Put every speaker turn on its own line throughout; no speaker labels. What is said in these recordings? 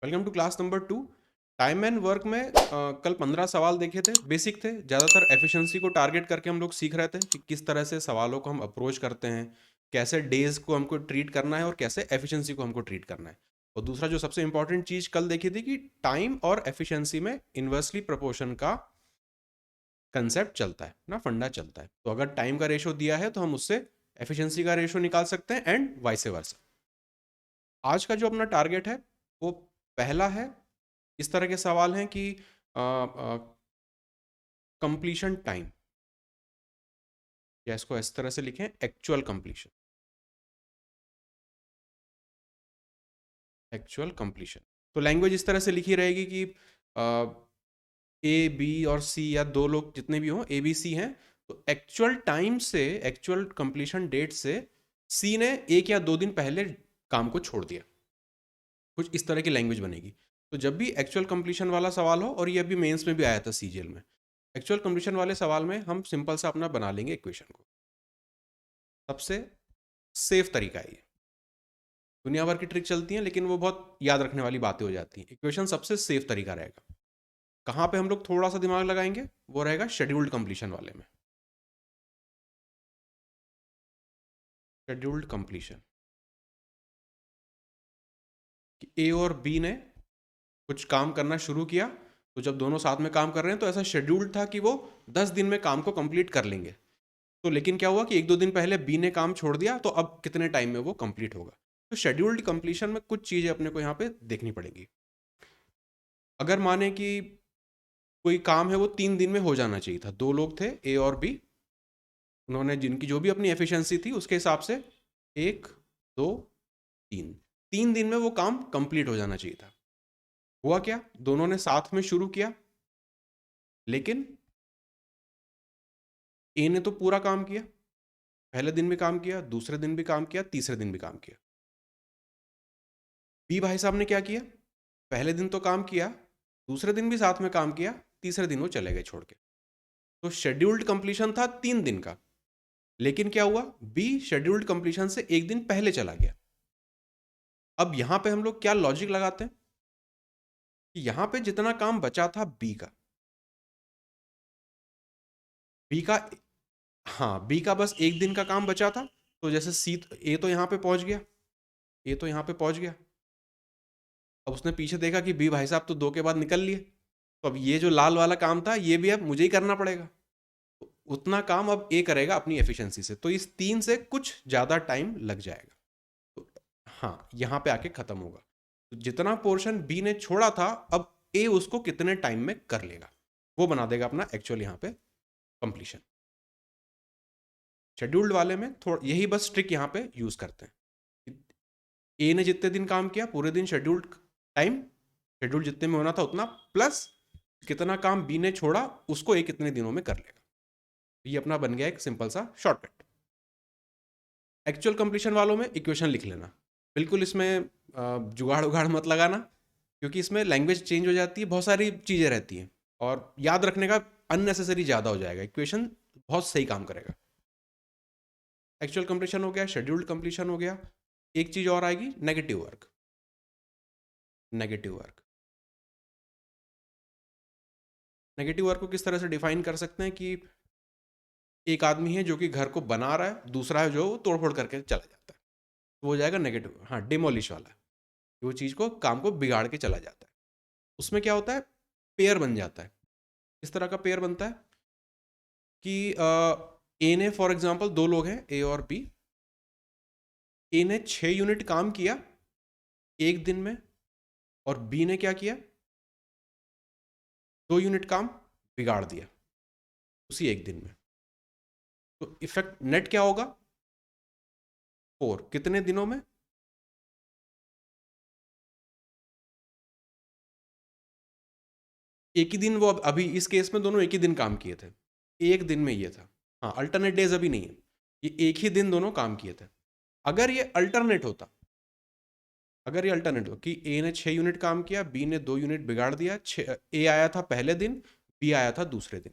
Welcome to class number 2। Time and work में कल 15 सवाल देखे थे, बेसिक थे। ज़्यादातर एफिशिएंसी को टारगेट करके हम लोग सीख रहे थे कि किस तरह से सवालों को हम अप्रोच करते हैं, कैसे डेज को हमको ट्रीट करना है और कैसे एफिशिएंसी को हमको ट्रीट करना है। और दूसरा जो सबसे इंपॉर्टेंट चीज़ कल देखी थी कि टाइम और एफिशिएंसी में इन्वर्सली प्रोपोर्शन का कंसेप्ट चलता है ना, फंडा चलता है। तो अगर टाइम का रेशो दिया है तो हम उससे एफिशिएंसी का रेशो निकाल सकते हैं एंड वाइस वर्सा। आज का जो अपना टारगेट है वो पहला है। इस तरह के सवाल हैं कि कंप्लीशन टाइम, या इसको इस तरह से लिखें, एक्चुअल कंप्लीशन। एक्चुअल कंप्लीशन तो लैंग्वेज इस तरह से लिखी रहेगी कि ए बी और सी, या दो लोग जितने भी हों ए बी सी हैं, तो एक्चुअल टाइम से, एक्चुअल कंप्लीशन डेट से सी ने 1 या 2 दिन पहले काम को छोड़ दिया। कुछ इस तरह की लैंग्वेज बनेगी। तो जब भी एक्चुअल कंप्लीशन वाला सवाल हो, और ये अभी मेंस में भी आया था सीजीएल में, एक्चुअल कंप्लीशन वाले सवाल में हम सिंपल सा अपना बना लेंगे इक्वेशन को। सबसे सेफ तरीका है ये। दुनिया भर की ट्रिक चलती हैं लेकिन वो बहुत याद रखने वाली बातें हो जाती हैं। इक्वेशन सबसे सेफ तरीका रहेगा। कहाँ पे हम लोग थोड़ा सा दिमाग लगाएंगे, वो रहेगा शेड्यूल्ड कंप्लीशन वाले में। शेड्यूल्ड कंप्लीशन, ए और बी ने कुछ काम करना शुरू किया, तो जब दोनों साथ में काम कर रहे हैं तो ऐसा शेड्यूल्ड था कि वो 10 दिन में काम को कंप्लीट कर लेंगे। तो लेकिन क्या हुआ कि 1-2 दिन पहले बी ने काम छोड़ दिया, तो अब कितने टाइम में वो कंप्लीट होगा। तो शेड्यूल्ड कंप्लीशन में कुछ चीज़ें अपने को यहाँ पे देखनी पड़ेगी। अगर माने कि कोई काम है वो 3 दिन में हो जाना चाहिए था, दो लोग थे ए और बी, उन्होंने जिनकी जो भी अपनी एफिशिएंसी थी उसके हिसाब से 1, 2, 3, 3 दिन में वो काम कंप्लीट हो जाना चाहिए था। हुआ क्या, दोनों ने साथ में शुरू किया, लेकिन ए ने तो पूरा काम किया, पहले दिन भी काम किया, दूसरे दिन भी काम किया, तीसरे दिन भी काम किया। बी भाई साहब ने क्या किया, पहले दिन तो काम किया, दूसरे दिन भी साथ में काम किया, तीसरे दिन वो चले गए छोड़ के। तो शेड्यूल्ड कंप्लीशन था 3 दिन का, लेकिन क्या हुआ, बी शेड्यूल्ड कंप्लीशन से 1 दिन पहले चला गया। अब यहां पे हम लोग क्या लॉजिक लगाते हैं कि यहां पे जितना काम बचा था बी का, हाँ बी का बस 1 दिन का काम बचा था। तो जैसे सी, ए तो यहां पे पहुंच गया, ए तो यहां पे पहुंच गया। अब उसने पीछे देखा कि बी भाई साहब तो 2 के बाद निकल लिए, तो अब ये जो लाल वाला काम था ये भी अब मुझे ही करना पड़ेगा। तो उतना काम अब ए करेगा अपनी एफिशिएंसी से, तो इस 3 से कुछ ज़्यादा टाइम लग जाएगा। तो हाँ, यहाँ पे आके खत्म होगा। तो जितना पोर्शन बी ने छोड़ा था, अब ए उसको कितने टाइम में कर लेगा, वो बना देगा अपना एक्चुअल यहाँ पे कंप्लीशन। शेड्यूल्ड वाले में थोड़ा यही बस ट्रिक यहाँ पे यूज करते हैं। ए ने जितने दिन काम किया पूरे दिन शेड्यूल्ड टाइम, शेड्यूल जितने में होना था उतना, प्लस कितना काम बी ने छोड़ा उसको ए कितने दिनों में कर लेगा। ये अपना बन गया एक सिंपल सा शॉर्टकट। एक्चुअल कंप्लीशन वालों में इक्वेशन लिख लेना, बिल्कुल इसमें जुगाड़ उगाड़ मत लगाना, क्योंकि इसमें लैंग्वेज चेंज हो जाती है, बहुत सारी चीज़ें रहती हैं और याद रखने का अननेसेसरी ज़्यादा हो जाएगा। इक्वेशन बहुत सही काम करेगा। एक्चुअल कंप्लीशन हो गया, शेड्यूल्ड कंप्लीशन हो गया। एक चीज़ और आएगी, negative work. Negative work, negative work को किस तरह से डिफाइन कर सकते हैं कि एक आदमी है जो कि घर को बना रहा है, दूसरा है जो तोड़ फोड़ करके चला जाता है, तो वो हो जाएगा नेगेटिव। हाँ, डिमोलिश वाला, वो चीज़ को, काम को बिगाड़ के चला जाता है। उसमें क्या होता है, पेयर बन जाता है। इस तरह का पेयर बनता है कि ए ने, फॉर एग्जांपल दो लोग हैं ए और बी, ए ने 6 यूनिट काम किया 1 दिन में, और बी ने क्या किया, 2 यूनिट काम बिगाड़ दिया उसी 1 दिन में। तो इफेक्ट नेट क्या होगा, 4 कितने दिनों में, एक ही दिन। वो अभी इस केस में दोनों एक ही दिन काम किए थे, एक दिन में ये था। हाँ, अल्टरनेट डेज अभी नहीं है, ये एक ही दिन दोनों काम किए थे। अगर ये अल्टरनेट होता, अगर ये अल्टरनेट हो कि ए ने 6 यूनिट काम किया, बी ने 2 यूनिट बिगाड़ दिया, ए आया था पहले दिन, बी आया था दूसरे दिन,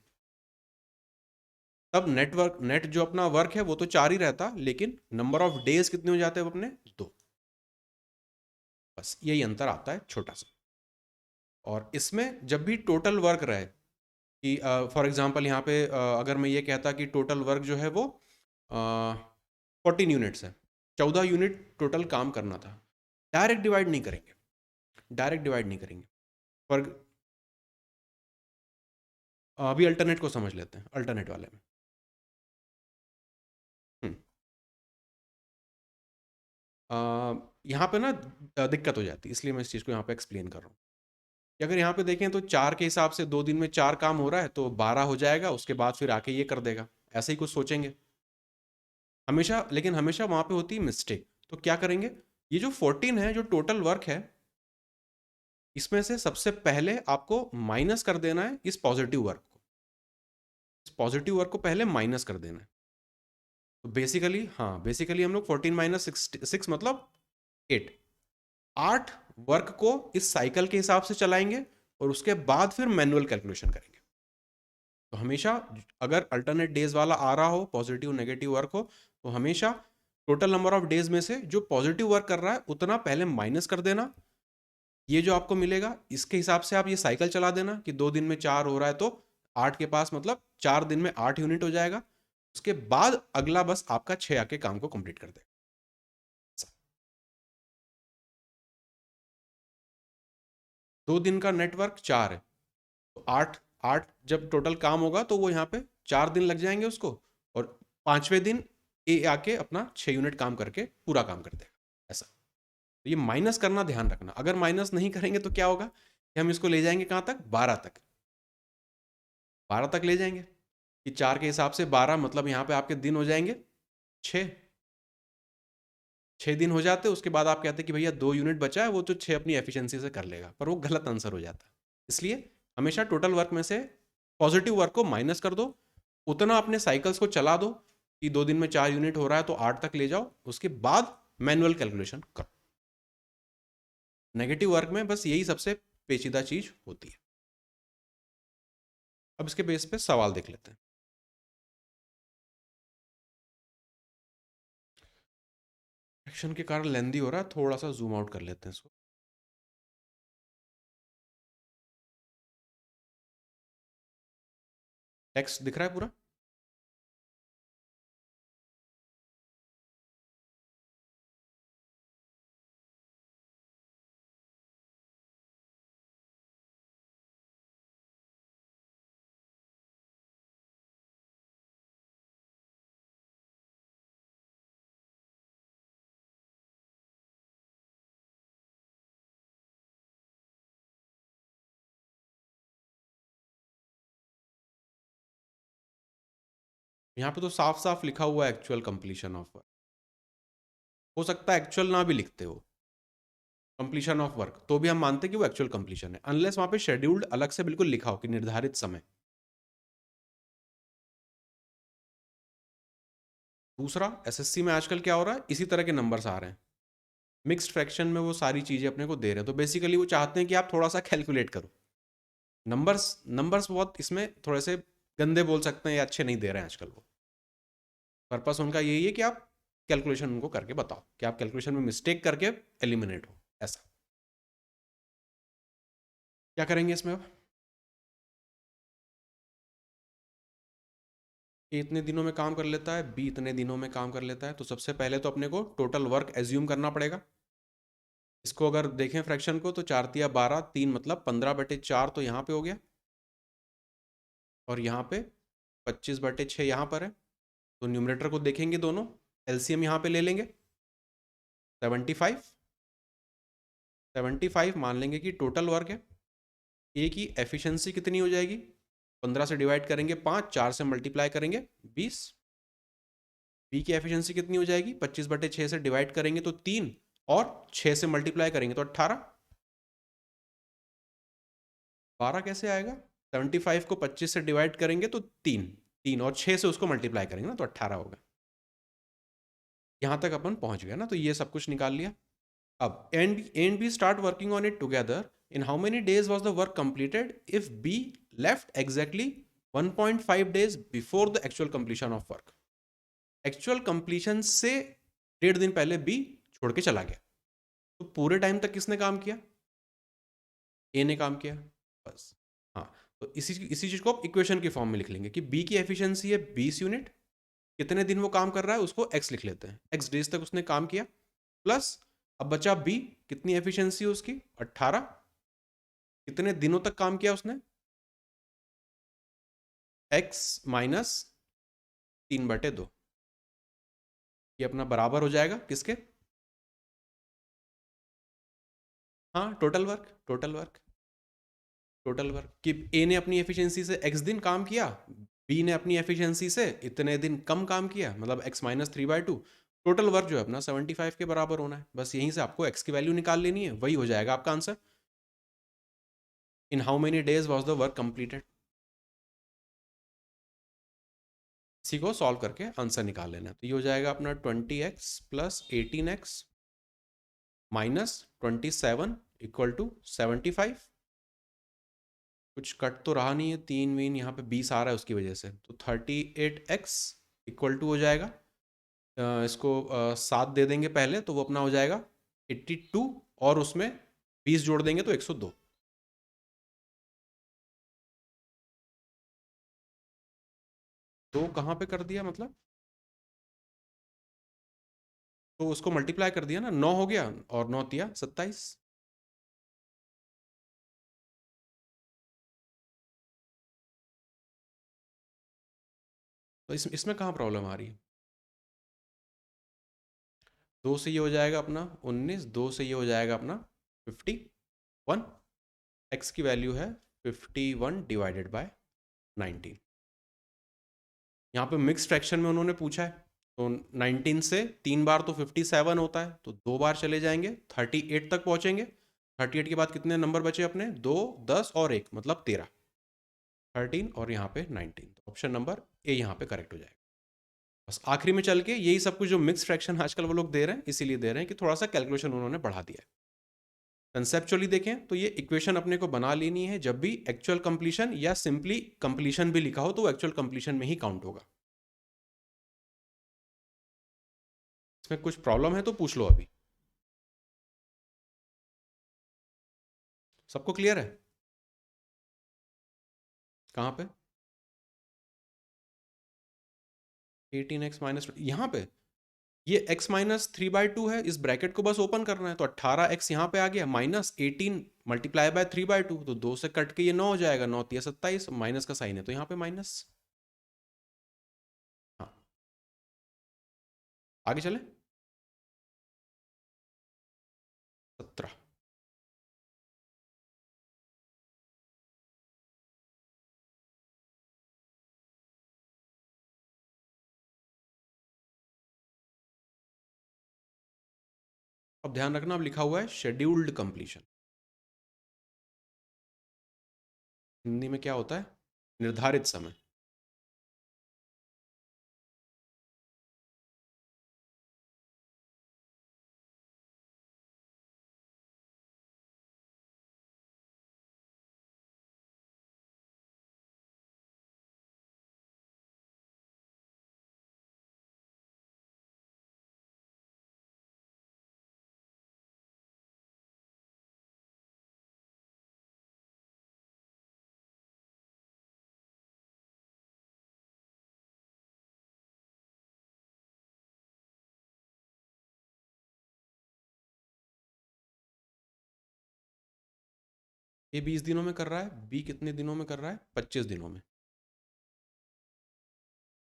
तब नेटवर्क, नेट जो अपना वर्क है वो तो 4 ही रहता, लेकिन नंबर ऑफ डेज कितने हो जाते हैं अपने, 2। बस यही अंतर आता है छोटा सा। और इसमें जब भी टोटल वर्क रहे कि फॉर एग्जांपल यहाँ पे अगर मैं ये कहता कि टोटल वर्क जो है वो 14 यूनिट्स है, 14 यूनिट टोटल काम करना था, डायरेक्ट डिवाइड नहीं करेंगे, डायरेक्ट डिवाइड नहीं करेंगे। पर अभी अल्टरनेट को समझ लेते हैं, अल्टरनेट वाले में। हम्म, यहाँ पे ना दिक्कत हो जाती है, इसलिए मैं इस चीज़ को यहाँ पे एक्सप्लेन कर रहा हूँ कि अगर यहाँ पे देखें तो 4 के हिसाब से 2 दिन में 4 काम हो रहा है तो 12 हो जाएगा, उसके बाद फिर आके ये कर देगा, ऐसे ही कुछ सोचेंगे हमेशा। लेकिन हमेशा वहाँ पे होती है मिस्टेक। तो क्या करेंगे, ये जो 14 है, जो टोटल वर्क है, इसमें से सबसे पहले आपको माइनस कर देना है इस पॉजिटिव वर्क को, इस पॉजिटिव वर्क को पहले माइनस कर देना है। तो बेसिकली हाँ, बेसिकली हम लोग 14 माइनस 6 मतलब 8, 8 वर्क को इस साइकिल के हिसाब से चलाएंगे और उसके बाद फिर मैनुअल कैलकुलेशन करेंगे। तो हमेशा अगर अल्टरनेट डेज वाला आ रहा हो, पॉजिटिव नेगेटिव वर्क हो, तो हमेशा टोटल नंबर ऑफ डेज में से जो पॉजिटिव वर्क कर रहा है उतना पहले माइनस कर देना। ये जो आपको मिलेगा इसके हिसाब से आप ये साइकिल चला देना कि 2 दिन में 4 हो रहा है तो 8 के पास मतलब 4 दिन में 8 यूनिट हो जाएगा। उसके बाद अगला बस आपका 6 आके काम को कंप्लीट कर देगा। 2 दिन का नेटवर्क 4 है तो 8 8 जब टोटल काम होगा तो वो यहाँ पे 4 दिन लग जाएंगे उसको, और 5वें दिन ए आके अपना 6 यूनिट काम करके पूरा काम कर देगा। ऐसा तो ये माइनस करना ध्यान रखना, अगर माइनस नहीं करेंगे तो क्या होगा कि हम इसको ले जाएंगे कहाँ तक, 12 तक, 12 तक ले जाएंगे कि 4 के हिसाब से 12 मतलब यहाँ पे आपके दिन हो जाएंगे 6, 6 दिन हो जाते, उसके बाद आप कहते कि भैया 2 यूनिट बचा है वो तो 6 अपनी एफिशिएंसी से कर लेगा, पर वो गलत आंसर हो जाता है। इसलिए हमेशा टोटल वर्क में से पॉजिटिव वर्क को माइनस कर दो, उतना अपने साइकिल्स को चला दो कि 2 दिन में 4 यूनिट हो रहा है तो 8 तक ले जाओ, उसके बाद मैनुअल कैलकुलेशन करो। नेगेटिव वर्क में बस यही सबसे पेचीदा चीज होती है। अब इसके बेस पे सवाल देख लेते हैं। एक्शन के कारण लेंदी हो रहा है, थोड़ा सा जूम आउट कर लेते हैं इसको। टेक्स्ट दिख रहा है पूरा? यहाँ पे तो साफ साफ लिखा हुआ है एक्चुअल कंप्लीशन ऑफ वर्क, हो सकता है एक्चुअल ना भी लिखते हो कंप्लीशन ऑफ वर्क, तो भी हम मानते हैं कि वो एक्चुअल कंप्लीशन है, अनलेस वहां पे शेड्यूल्ड अलग से बिल्कुल लिखा हो कि निर्धारित समय। दूसरा, एसएससी में आजकल क्या हो रहा है, इसी तरह के नंबर्स आ रहे हैं मिक्स्ड फ्रैक्शन में, वो सारी चीजें अपने को दे रहे हैं, तो बेसिकली वो चाहते हैं कि आप थोड़ा सा कैलकुलेट करो। नंबर्स नंबर्स बहुत इसमें थोड़े से गंदे बोल सकते हैं या अच्छे नहीं दे रहे हैं आजकल वो। पर्पस उनका यही है कि आप कैलकुलेशन उनको करके बताओ कि आप कैलकुलेशन में मिस्टेक करके एलिमिनेट हो। ऐसा क्या करेंगे इसमें अब, ए इतने दिनों में काम कर लेता है, बी इतने दिनों में काम कर लेता है, तो सबसे पहले तो अपने को टोटल वर्क एज्यूम करना पड़ेगा। इसको अगर देखें फ्रैक्शन को तो 4 तिया 12, 3 मतलब 15/4 तो यहाँ पे हो गया, और यहाँ पे 25/6 यहाँ पर है। तो न्यूमरेटर को देखेंगे दोनों, एलसीएम यहाँ पे ले लेंगे 75, 75 मान लेंगे कि टोटल वर्क है। ए की एफिशिएंसी कितनी हो जाएगी, 15 से डिवाइड करेंगे 5, 4 से मल्टीप्लाई करेंगे 20। बी की एफिशिएंसी कितनी हो जाएगी, 25/6 से डिवाइड करेंगे तो 3, और 6 से मल्टीप्लाई करेंगे तो 18। 12 कैसे आएगा, 75 को 25 से डिवाइड करेंगे तो 3, 3 और 6 से उसको मल्टीप्लाई करेंगे ना तो 18 होगा। यहां तक अपन पहुंच गए ना, तो ये सब कुछ निकाल लिया। अब and B start working on it together, in how many days was the work completed if B left exactly 1.5 days before the actual completion of work. Actual completion से 1.5 दिन पहले बी छोड़ के चला गया, तो पूरे टाइम तक किसने काम किया, ए ने काम किया, बस। हाँ, तो इसी चीज़ को आप इक्वेशन की फॉर्म में लिख लेंगे कि बी की एफिशिएंसी है 20 यूनिट, कितने दिन वो काम कर रहा है उसको एक्स लिख लेते हैं, एक्स डेज तक उसने काम किया, प्लस अब बचा बी, कितनी एफिशिएंसी है उसकी 18, कितने दिनों तक काम किया उसने, एक्स माइनस 3/2, ये अपना बराबर हो जाएगा किसके, हाँ टोटल वर्क कि ए ने अपनी एफिशिएंसी से एक्स दिन काम किया, बी ने अपनी एफिशिएंसी से इतने दिन कम काम किया, मतलब एक्स माइनस 3/2, टोटल वर्क जो है अपना 75 के बराबर होना है। बस यहीं से आपको एक्स की वैल्यू निकाल लेनी है, वही हो जाएगा आपका answer. In how many days was the work completed, इसी को सॉल्व करके आंसर निकाल लेना। तो ये हो जाएगा अपना 20x plus 18x minus 27 equal to 75। कुछ कट तो रहा नहीं है, 3 यहाँ पे 20 आ रहा है उसकी वजह से, तो 38x इक्वल टू हो जाएगा, इसको 7 दे देंगे पहले तो वो अपना हो जाएगा 82, और उसमें 20 जोड़ देंगे तो 102। तो कहाँ पे कर दिया मतलब, तो उसको मल्टीप्लाई कर दिया ना, 9 हो गया और 9 तिया 27। तो इसमें कहाँ प्रॉब्लम आ रही है, 2 से ये हो जाएगा अपना 19, 2 से ये हो जाएगा अपना 51, एक्स की वैल्यू है 51 डिवाइडेड बाय 19। यहाँ पे मिक्स फ्रैक्शन में उन्होंने पूछा है, तो 19 से 3 बार तो 57 होता है, तो 2 बार चले जाएंगे 38 तक पहुँचेंगे। 38 के बाद कितने नंबर बचे अपने, 2, 10 और 1 मतलब 13, 13 और यहाँ पे 19, तो ऑप्शन नंबर ए यहाँ पे करेक्ट हो जाएगा। बस आखिरी में चल के यही सब कुछ जो मिक्स फ्रैक्शन आजकल वो लोग दे रहे हैं, इसीलिए दे रहे हैं कि थोड़ा सा कैलकुलेशन उन्होंने बढ़ा दिया है। कंसेप्चुअली देखें तो ये इक्वेशन अपने को बना लेनी है, जब भी एक्चुअल कंप्लीशन या सिंपली कंप्लीशन भी लिखा हो तो एक्चुअल कंप्लीशन में ही काउंट होगा। इसमें कुछ प्रॉब्लम है तो पूछ लो अभी। सबको क्लियर है, कहाँ पे 18x माइनस, यहाँ पे ये x माइनस 3/2 है, इस ब्रैकेट को बस ओपन करना है, तो 18x यहाँ पे आ गया, माइनस 18 मल्टीप्लाई बाय 3/2, तो 2 से कट के ये 9 हो जाएगा, 9 तिया 27, माइनस का साइन है तो यहाँ पे माइनस। हाँ, आगे चले 17। अब ध्यान रखना, अब लिखा हुआ है शेड्यूल्ड कंप्लीशन, हिंदी में क्या होता है, निर्धारित समय। ए 20 दिनों में कर रहा है, बी कितने दिनों में कर रहा है, 25 दिनों में,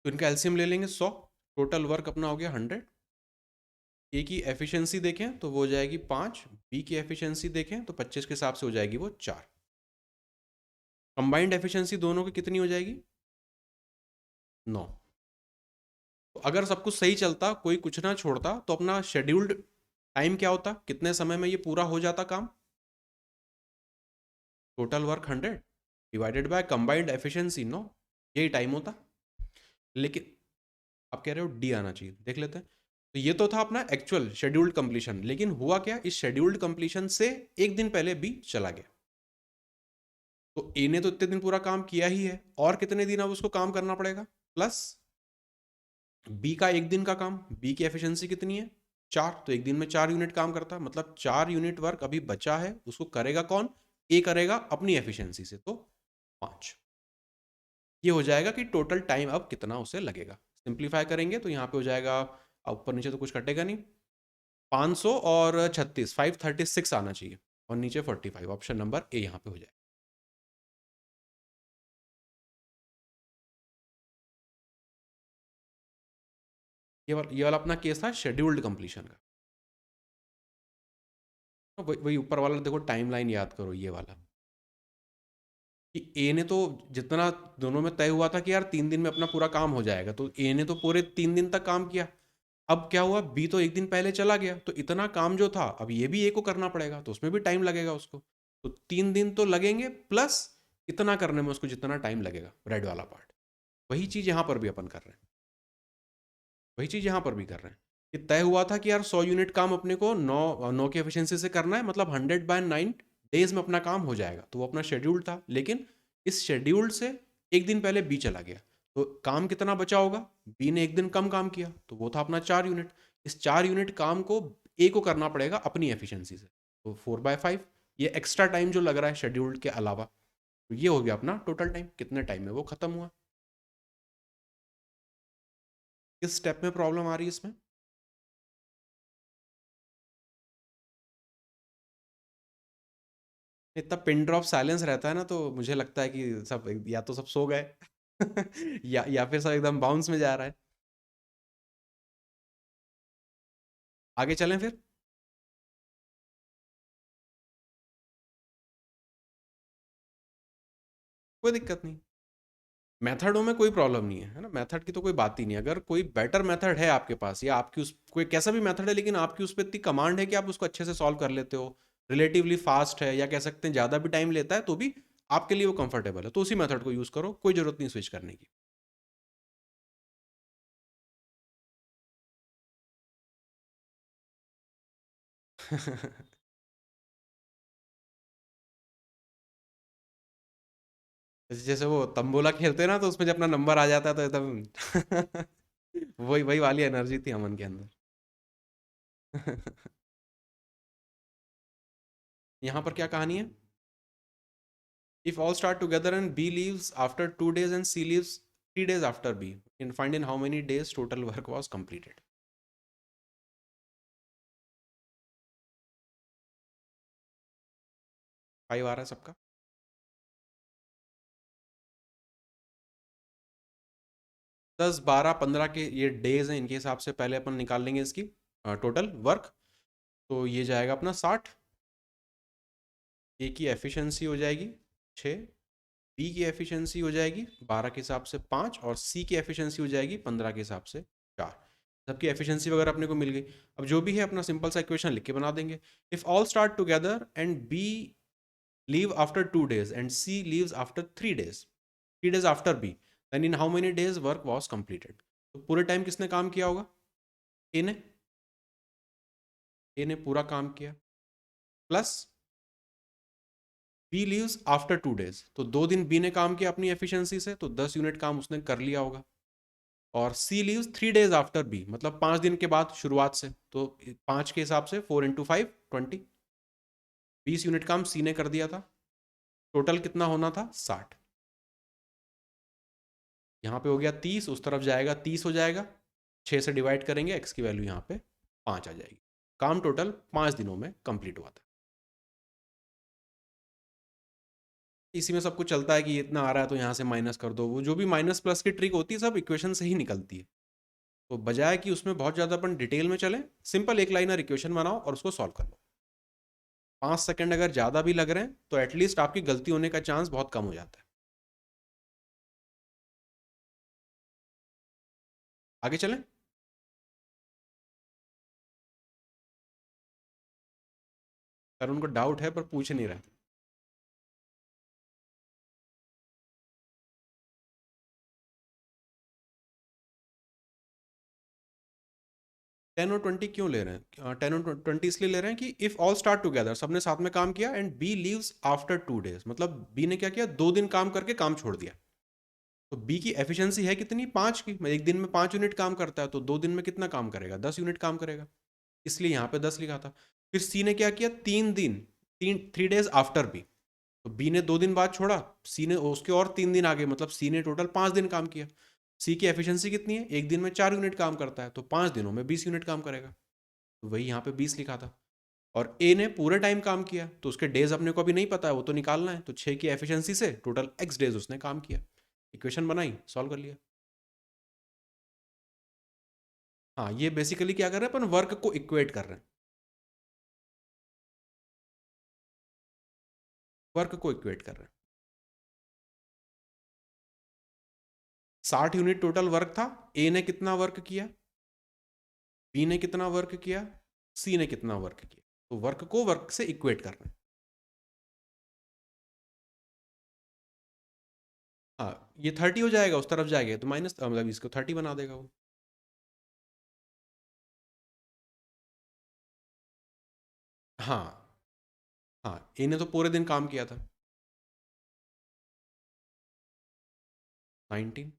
तो इनका एलसीएम ले लेंगे 100, टोटल वर्क अपना हो गया 100। ए की एफिशिएंसी देखें तो वो हो जाएगी 5, बी की एफिशिएंसी देखें तो 25 के हिसाब से हो जाएगी वो 4, कंबाइंड एफिशिएंसी दोनों की कितनी हो जाएगी 9। तो अगर सब कुछ सही चलता, कोई कुछ ना छोड़ता, तो अपना शेड्यूल्ड टाइम क्या होता, कितने समय में ये पूरा हो जाता काम, total work 100 divided by combined efficiency 9, यही टाइम होता। लेकिन आप कह रहे हो डी आना चाहिए, देख लेते हैं। तो ये तो था अपना एक्चुअल शेड्यूल्ड कंप्लीशन, लेकिन हुआ क्या, इस शेड्यूल्ड कंप्लीशन से एक दिन पहले बी चला गया, तो ए ने तो इतने दिन पूरा काम किया ही है, और कितने दिन अब उसको काम करना पड़ेगा, प्लस बी का एक दिन का काम, बी की एफिशिएंसी कितनी है 4, तो एक दिन में 4 यूनिट काम करता है, मतलब 4 यूनिट वर्क अभी बचा है, उसको करेगा कौन, ए करेगा अपनी एफिशिएंसी से, तो 5। ये हो जाएगा कि टोटल टाइम अब कितना उसे लगेगा। सिंप्लीफाई करेंगे तो यहाँ पे हो जाएगा, ऊपर नीचे तो कुछ कटेगा नहीं, 500 और 36, 536 आना चाहिए, और नीचे 45। ऑप्शन नंबर ए यहाँ पे हो जाएगा। ये वाला अपना केस था शेड्यूल्ड कंप्लीशन का। तो वही ऊपर वाला देखो, टाइमलाइन याद करो ये वाला, कि ए ने तो जितना दोनों में तय हुआ था कि यार 3 दिन में अपना पूरा काम हो जाएगा, तो ए ने तो पूरे 3 दिन तक काम किया। अब क्या हुआ, बी तो एक दिन पहले चला गया, तो इतना काम जो था अब ये भी ए को करना पड़ेगा, तो उसमें भी टाइम लगेगा उसको। तो 3 दिन तो लगेंगे, प्लस इतना करने में उसको जितना टाइम लगेगा, रेड वाला पार्ट। वही चीज़ यहाँ पर भी अपन कर रहे हैं, वही चीज़ यहाँ पर भी कर रहे हैं। कि तय हुआ था कि यार 100 यूनिट काम अपने को 9 की एफिशिएंसी से करना है, मतलब 100/9 डेज में अपना काम हो जाएगा, तो वो अपना शेड्यूल था। लेकिन इस शेड्यूल से एक दिन पहले बी चला गया, तो काम कितना बचा होगा, बी ने एक दिन कम काम किया, तो वो था अपना 4 यूनिट। इस 4 यूनिट काम को ए को करना पड़ेगा अपनी एफिशिएंसी से, तो 4/5 ये एक्स्ट्रा टाइम जो लग रहा है शेड्यूल्ड के अलावा, तो ये हो गया अपना टोटल टाइम, कितने टाइम में वो खत्म हुआ। किस स्टेप में प्रॉब्लम आ रही है इसमें? इतना पिन ड्रॉप साइलेंस रहता है ना, तो मुझे लगता है कि सब या तो सब सो गए या फिर सब एकदम बाउंस में जा रहा है। आगे चलें फिर। कोई दिक्कत नहीं, मेथडों में कोई प्रॉब्लम नहीं है, है ना, मेथड की तो कोई बात ही नहीं। अगर कोई बेटर मेथड है आपके पास, या आपकी उस कोई कैसा भी मेथड है, लेकिन आपकी उस पर इतनी कमांड है कि आप उसको अच्छे से सॉल्व कर लेते हो, रिलेटिवली फास्ट है, या कह सकते हैं ज़्यादा भी टाइम लेता है, तो भी आपके लिए वो कंफर्टेबल है, तो उसी मेथड को यूज़ करो, कोई ज़रूरत नहीं स्विच करने की। जैसे वो तंबोला खेलते हैं ना, तो उसमें जब अपना नंबर आ जाता है तो एकदम वही वही वाली एनर्जी थी अमन के अंदर। यहाँ पर क्या कहानी है? If all start together and B leaves after 2 days and C leaves 3 days after B, and find in how many days total work was completed. 5 आ रहा है सबका? 10, 12, 15 के ये डेज हैं, इनके हिसाब से पहले अपन निकाल लेंगे इसकी टोटल वर्क। तो ये जाएगा अपना 60, ए की एफिशिएंसी हो जाएगी 6, बी की एफिशिएंसी हो जाएगी 12 के हिसाब से 5, और सी की एफिशिएंसी हो जाएगी 15 के हिसाब से 4। सबकी एफिशिएंसी वगैरह अपने को मिल गई। अब जो भी है अपना सिंपल सा इक्वेशन लिख के बना देंगे। If all start together and B leave after 2 days and C leaves after 3 days, 3 days after B, then in how many days work was completed? तो पूरे टाइम किसने काम किया होगा? ए ने, ए ने पूरा काम किया, plus B leaves after 2 days, तो 2 दिन बी ने काम किया अपनी एफिशिएंसी से, तो 10 यूनिट काम उसने कर लिया होगा। और सी लीव्स 3 days आफ्टर बी, मतलब 5 दिन के बाद शुरुआत से, तो 5 के हिसाब से 4 × 5 20, 20 यूनिट काम सी ने कर दिया था। टोटल कितना होना था? 60। यहाँ पे हो गया 30, उस तरफ जाएगा 30 हो जाएगा, 6 से डिवाइड करेंगे, एक्स की वैल्यू यहाँ पे 5 आ जाएगी। काम टोटल 5 दिनों में कंप्लीट हुआ था। इसी में सब कुछ चलता है कि इतना आ रहा है तो यहाँ से माइनस कर दो, वो जो भी माइनस प्लस की ट्रिक होती है सब इक्वेशन से ही निकलती है। तो बजाय कि उसमें बहुत ज़्यादा अपन डिटेल में चलें, सिंपल एक लाइनर इक्वेशन बनाओ और उसको सॉल्व कर लो। 5 सेकंड अगर ज़्यादा भी लग रहे हैं तो एटलीस्ट आपकी गलती होने का चांस बहुत कम हो जाता है। आगे चलें। सर उनको डाउट है पर पूछ नहीं रहे। 10 और 20 क्यों ले रहे हैं? 10 और 20 इसलिए ले रहे हैं कि इफ ऑल स्टार्ट टुगेदर, सबने साथ में काम किया, and B leaves after 2 days, मतलब बी ने क्या किया, 2 दिन काम करके काम छोड़ दिया। तो बी की एफिशिएंसी है कितनी? 5 की। एक दिन में 5 यूनिट काम करता है, तो 2 दिन में कितना काम करेगा? 10 यूनिट काम करेगा, इसलिए यहाँ पे 10 लिखा था। फिर सी ने क्या किया, 3 दिन, 3 days आफ्टर बी, तो बी ने 2 दिन बाद छोड़ा, सी ने उसके और 3 दिन आगे, मतलब सी ने टोटल 5 दिन काम किया। सी की एफिशिएंसी कितनी है? एक दिन में 4 यूनिट काम करता है, तो 5 दिनों में 20 यूनिट काम करेगा, तो वही यहाँ पे 20 लिखा था। और ए ने पूरे टाइम काम किया, तो उसके डेज अपने को अभी नहीं पता है, वो तो निकालना है, तो 6 की एफिशिएंसी से टोटल एक्स डेज उसने काम किया। इक्वेशन बनाई, सॉल्व कर लिया। हाँ, ये बेसिकली क्या कर रहे हैं अपन, वर्क को इक्वेट कर रहे हैं, वर्क को इक्वेट कर रहे हैं। 60 यूनिट टोटल वर्क था, ए ने कितना वर्क किया, बी ने कितना वर्क किया, सी ने कितना वर्क किया, तो वर्क को वर्क से इक्वेट कर रहे हैं। हाँ, ये 30 हो जाएगा, उस तरफ जाएगा तो माइनस, मतलब इसको 30 बना देगा वो। हाँ हाँ, ए ने तो पूरे दिन काम किया था। 19।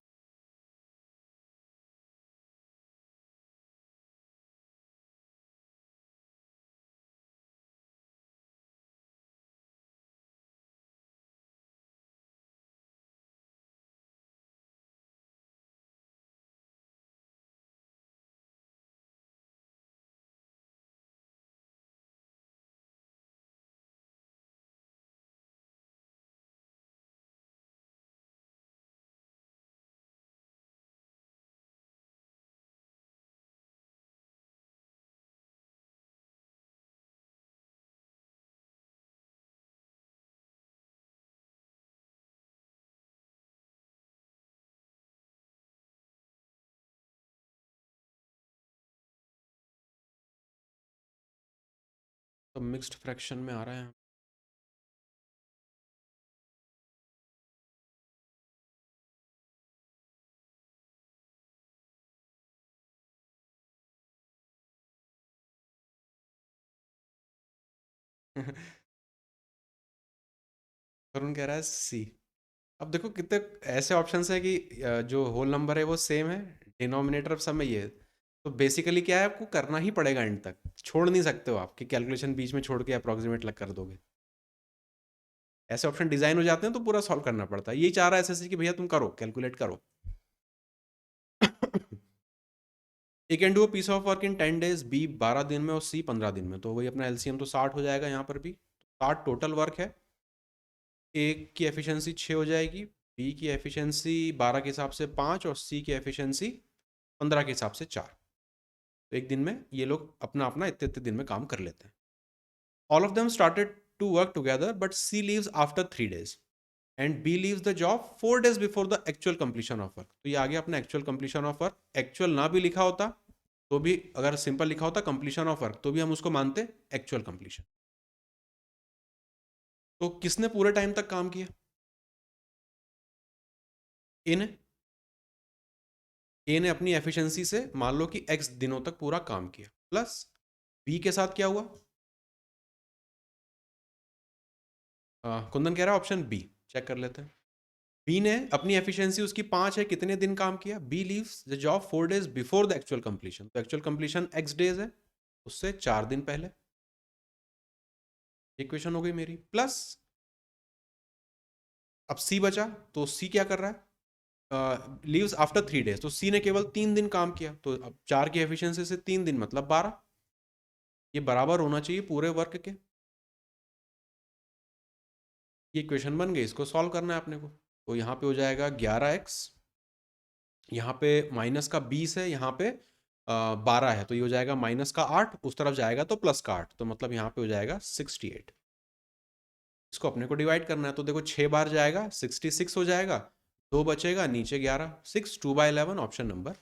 तो मिक्स्ड फ्रैक्शन में आ रहा है। वरुण कह रहा है सी। अब देखो कितने ऐसे ऑप्शंस है कि जो होल नंबर है वो सेम है, डिनोमिनेटर सब में ये है। तो बेसिकली क्या है, आपको करना ही पड़ेगा एंड तक, छोड़ नहीं सकते हो आप कि कैलकुलेशन बीच में छोड़ के अप्रोक्सीमेट लग कर दोगे। ऐसे ऑप्शन डिजाइन हो जाते हैं तो पूरा सॉल्व करना पड़ता है। यही चाह रहा है एसएससी कि भैया तुम करो, कैलकुलेट करो। A can do a piece of work in 10 days, B 12 दिन में और सी 15 दिन में, तो वही अपना एलसीएम तो 60 हो जाएगा यहाँ पर भी। 60 टोटल वर्क है, ए की एफिशिएंसी 6 हो जाएगी, बी की एफिशिएंसी 12 के हिसाब से 5 और सी की एफिशिएंसी 15 के हिसाब से 4। तो एक दिन में ये लोग अपना अपना इतने इतने दिन में काम कर लेते हैं। All of them started to work together but C leaves after 3 days and B leaves the job 4 days before the actual completion of work. तो ये आ गया अपना actual completion of work. Actual ना भी लिखा होता तो भी, अगर सिंपल लिखा होता कंप्लीशन ऑफ वर्क, तो भी हम उसको मानते एक्चुअल कंप्लीशन। तो किसने पूरे टाइम तक काम किया? ए ने। ए ने अपनी एफिशिएंसी से मान लो कि एक्स दिनों तक पूरा काम किया, प्लस बी के साथ क्या हुआ? कुंदन कह रहा है ऑप्शन बी, चेक कर लेते हैं। बी ने अपनी एफिशिएंसी उसकी 5 है, कितने दिन काम किया? B leaves the job 4 days before the actual completion, तो एक्चुअल कंप्लीशन एक्स डेज है, उससे 4 दिन पहले। इक्वेशन हो गई मेरी, प्लस अब सी बचा, तो सी क्या कर रहा है? लीव्स आफ्टर 3 डेज, तो सी ने केवल 3 दिन काम किया, तो अब 4 की एफिशिएंसी से 3 दिन मतलब 12, ये बराबर होना चाहिए पूरे वर्क के। ये इक्वेशन बन गई, इसको सॉल्व करना है अपने को। तो यहाँ पे हो जाएगा 11x, यहाँ पे माइनस का 20 है, यहाँ पे 12 है, तो ये हो जाएगा माइनस का 8, उस तरफ जाएगा तो प्लस का 8, तो मतलब यहाँ पे हो जाएगा 68। इसको अपने को डिवाइड करना है, तो देखो 6 बार जाएगा 66 हो जाएगा, 2 बचेगा नीचे 11, 6 2/11 ऑप्शन नंबर।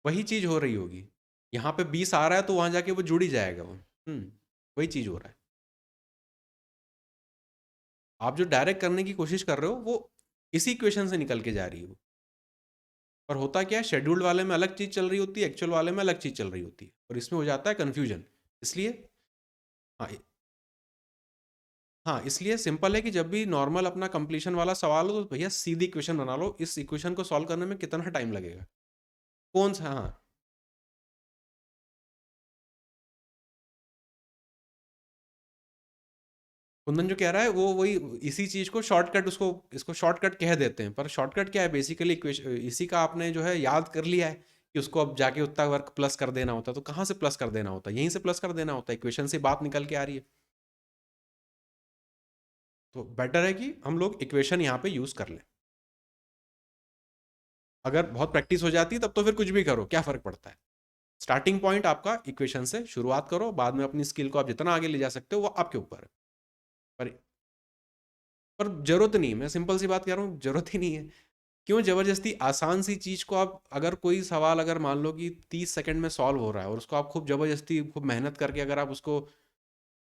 वही चीज हो रही होगी, यहाँ पे 20 आ रहा है तो वहां जाके वो जुड़ ही जाएगा वो। वही चीज हो रहा है। आप जो डायरेक्ट करने की कोशिश कर रहे हो वो इसी इक्वेशन से निकल के जा रही है वो। पर होता क्या है, शेड्यूल्ड वाले में अलग चीज चल रही होती है, एक्चुअल वाले में अलग चीज चल रही होती है, और इसमें हो जाता है कंफ्यूजन, इसलिए। हाँ हाँ, इसलिए सिंपल है कि जब भी नॉर्मल अपना कंप्लीशन वाला सवाल हो तो भैया सीधी इक्वेशन बना लो, इस इक्वेशन को सॉल्व करने में कितना टाइम लगेगा, कौन सा। हाँ, कुंदन जो कह रहा है वो वही इसी चीज को शॉर्टकट, उसको इसको शॉर्टकट कह देते हैं, पर शॉर्टकट क्या है बेसिकली इक्वेशन, इसी का आपने जो है याद कर लिया है कि उसको अब जाके उतना वर्क प्लस कर देना होता है, तो कहाँ से प्लस कर देना होता है, यहीं से प्लस कर देना होता है, इक्वेशन से बात निकल के आ रही है। तो बेटर है कि हम लोग इक्वेशन यहाँ पे यूज कर लें। अगर बहुत प्रैक्टिस हो जाती है तब तो फिर कुछ भी करो, क्या फर्क पड़ता है। स्टार्टिंग पॉइंट आपका इक्वेशन से शुरुआत करो, बाद में अपनी स्किल को आप जितना आगे ले जा सकते हो वो आपके ऊपर है। पर पर जरूरत नहीं, मैं सिंपल सी बात कह रहा हूँ, जरूरत ही नहीं है। क्यों जबरदस्ती आसान सी चीज को आप, अगर कोई सवाल अगर मान लो कि 30 सेकंड में सॉल्व हो रहा है और उसको आप खूब जबरदस्ती खूब मेहनत करके अगर आप उसको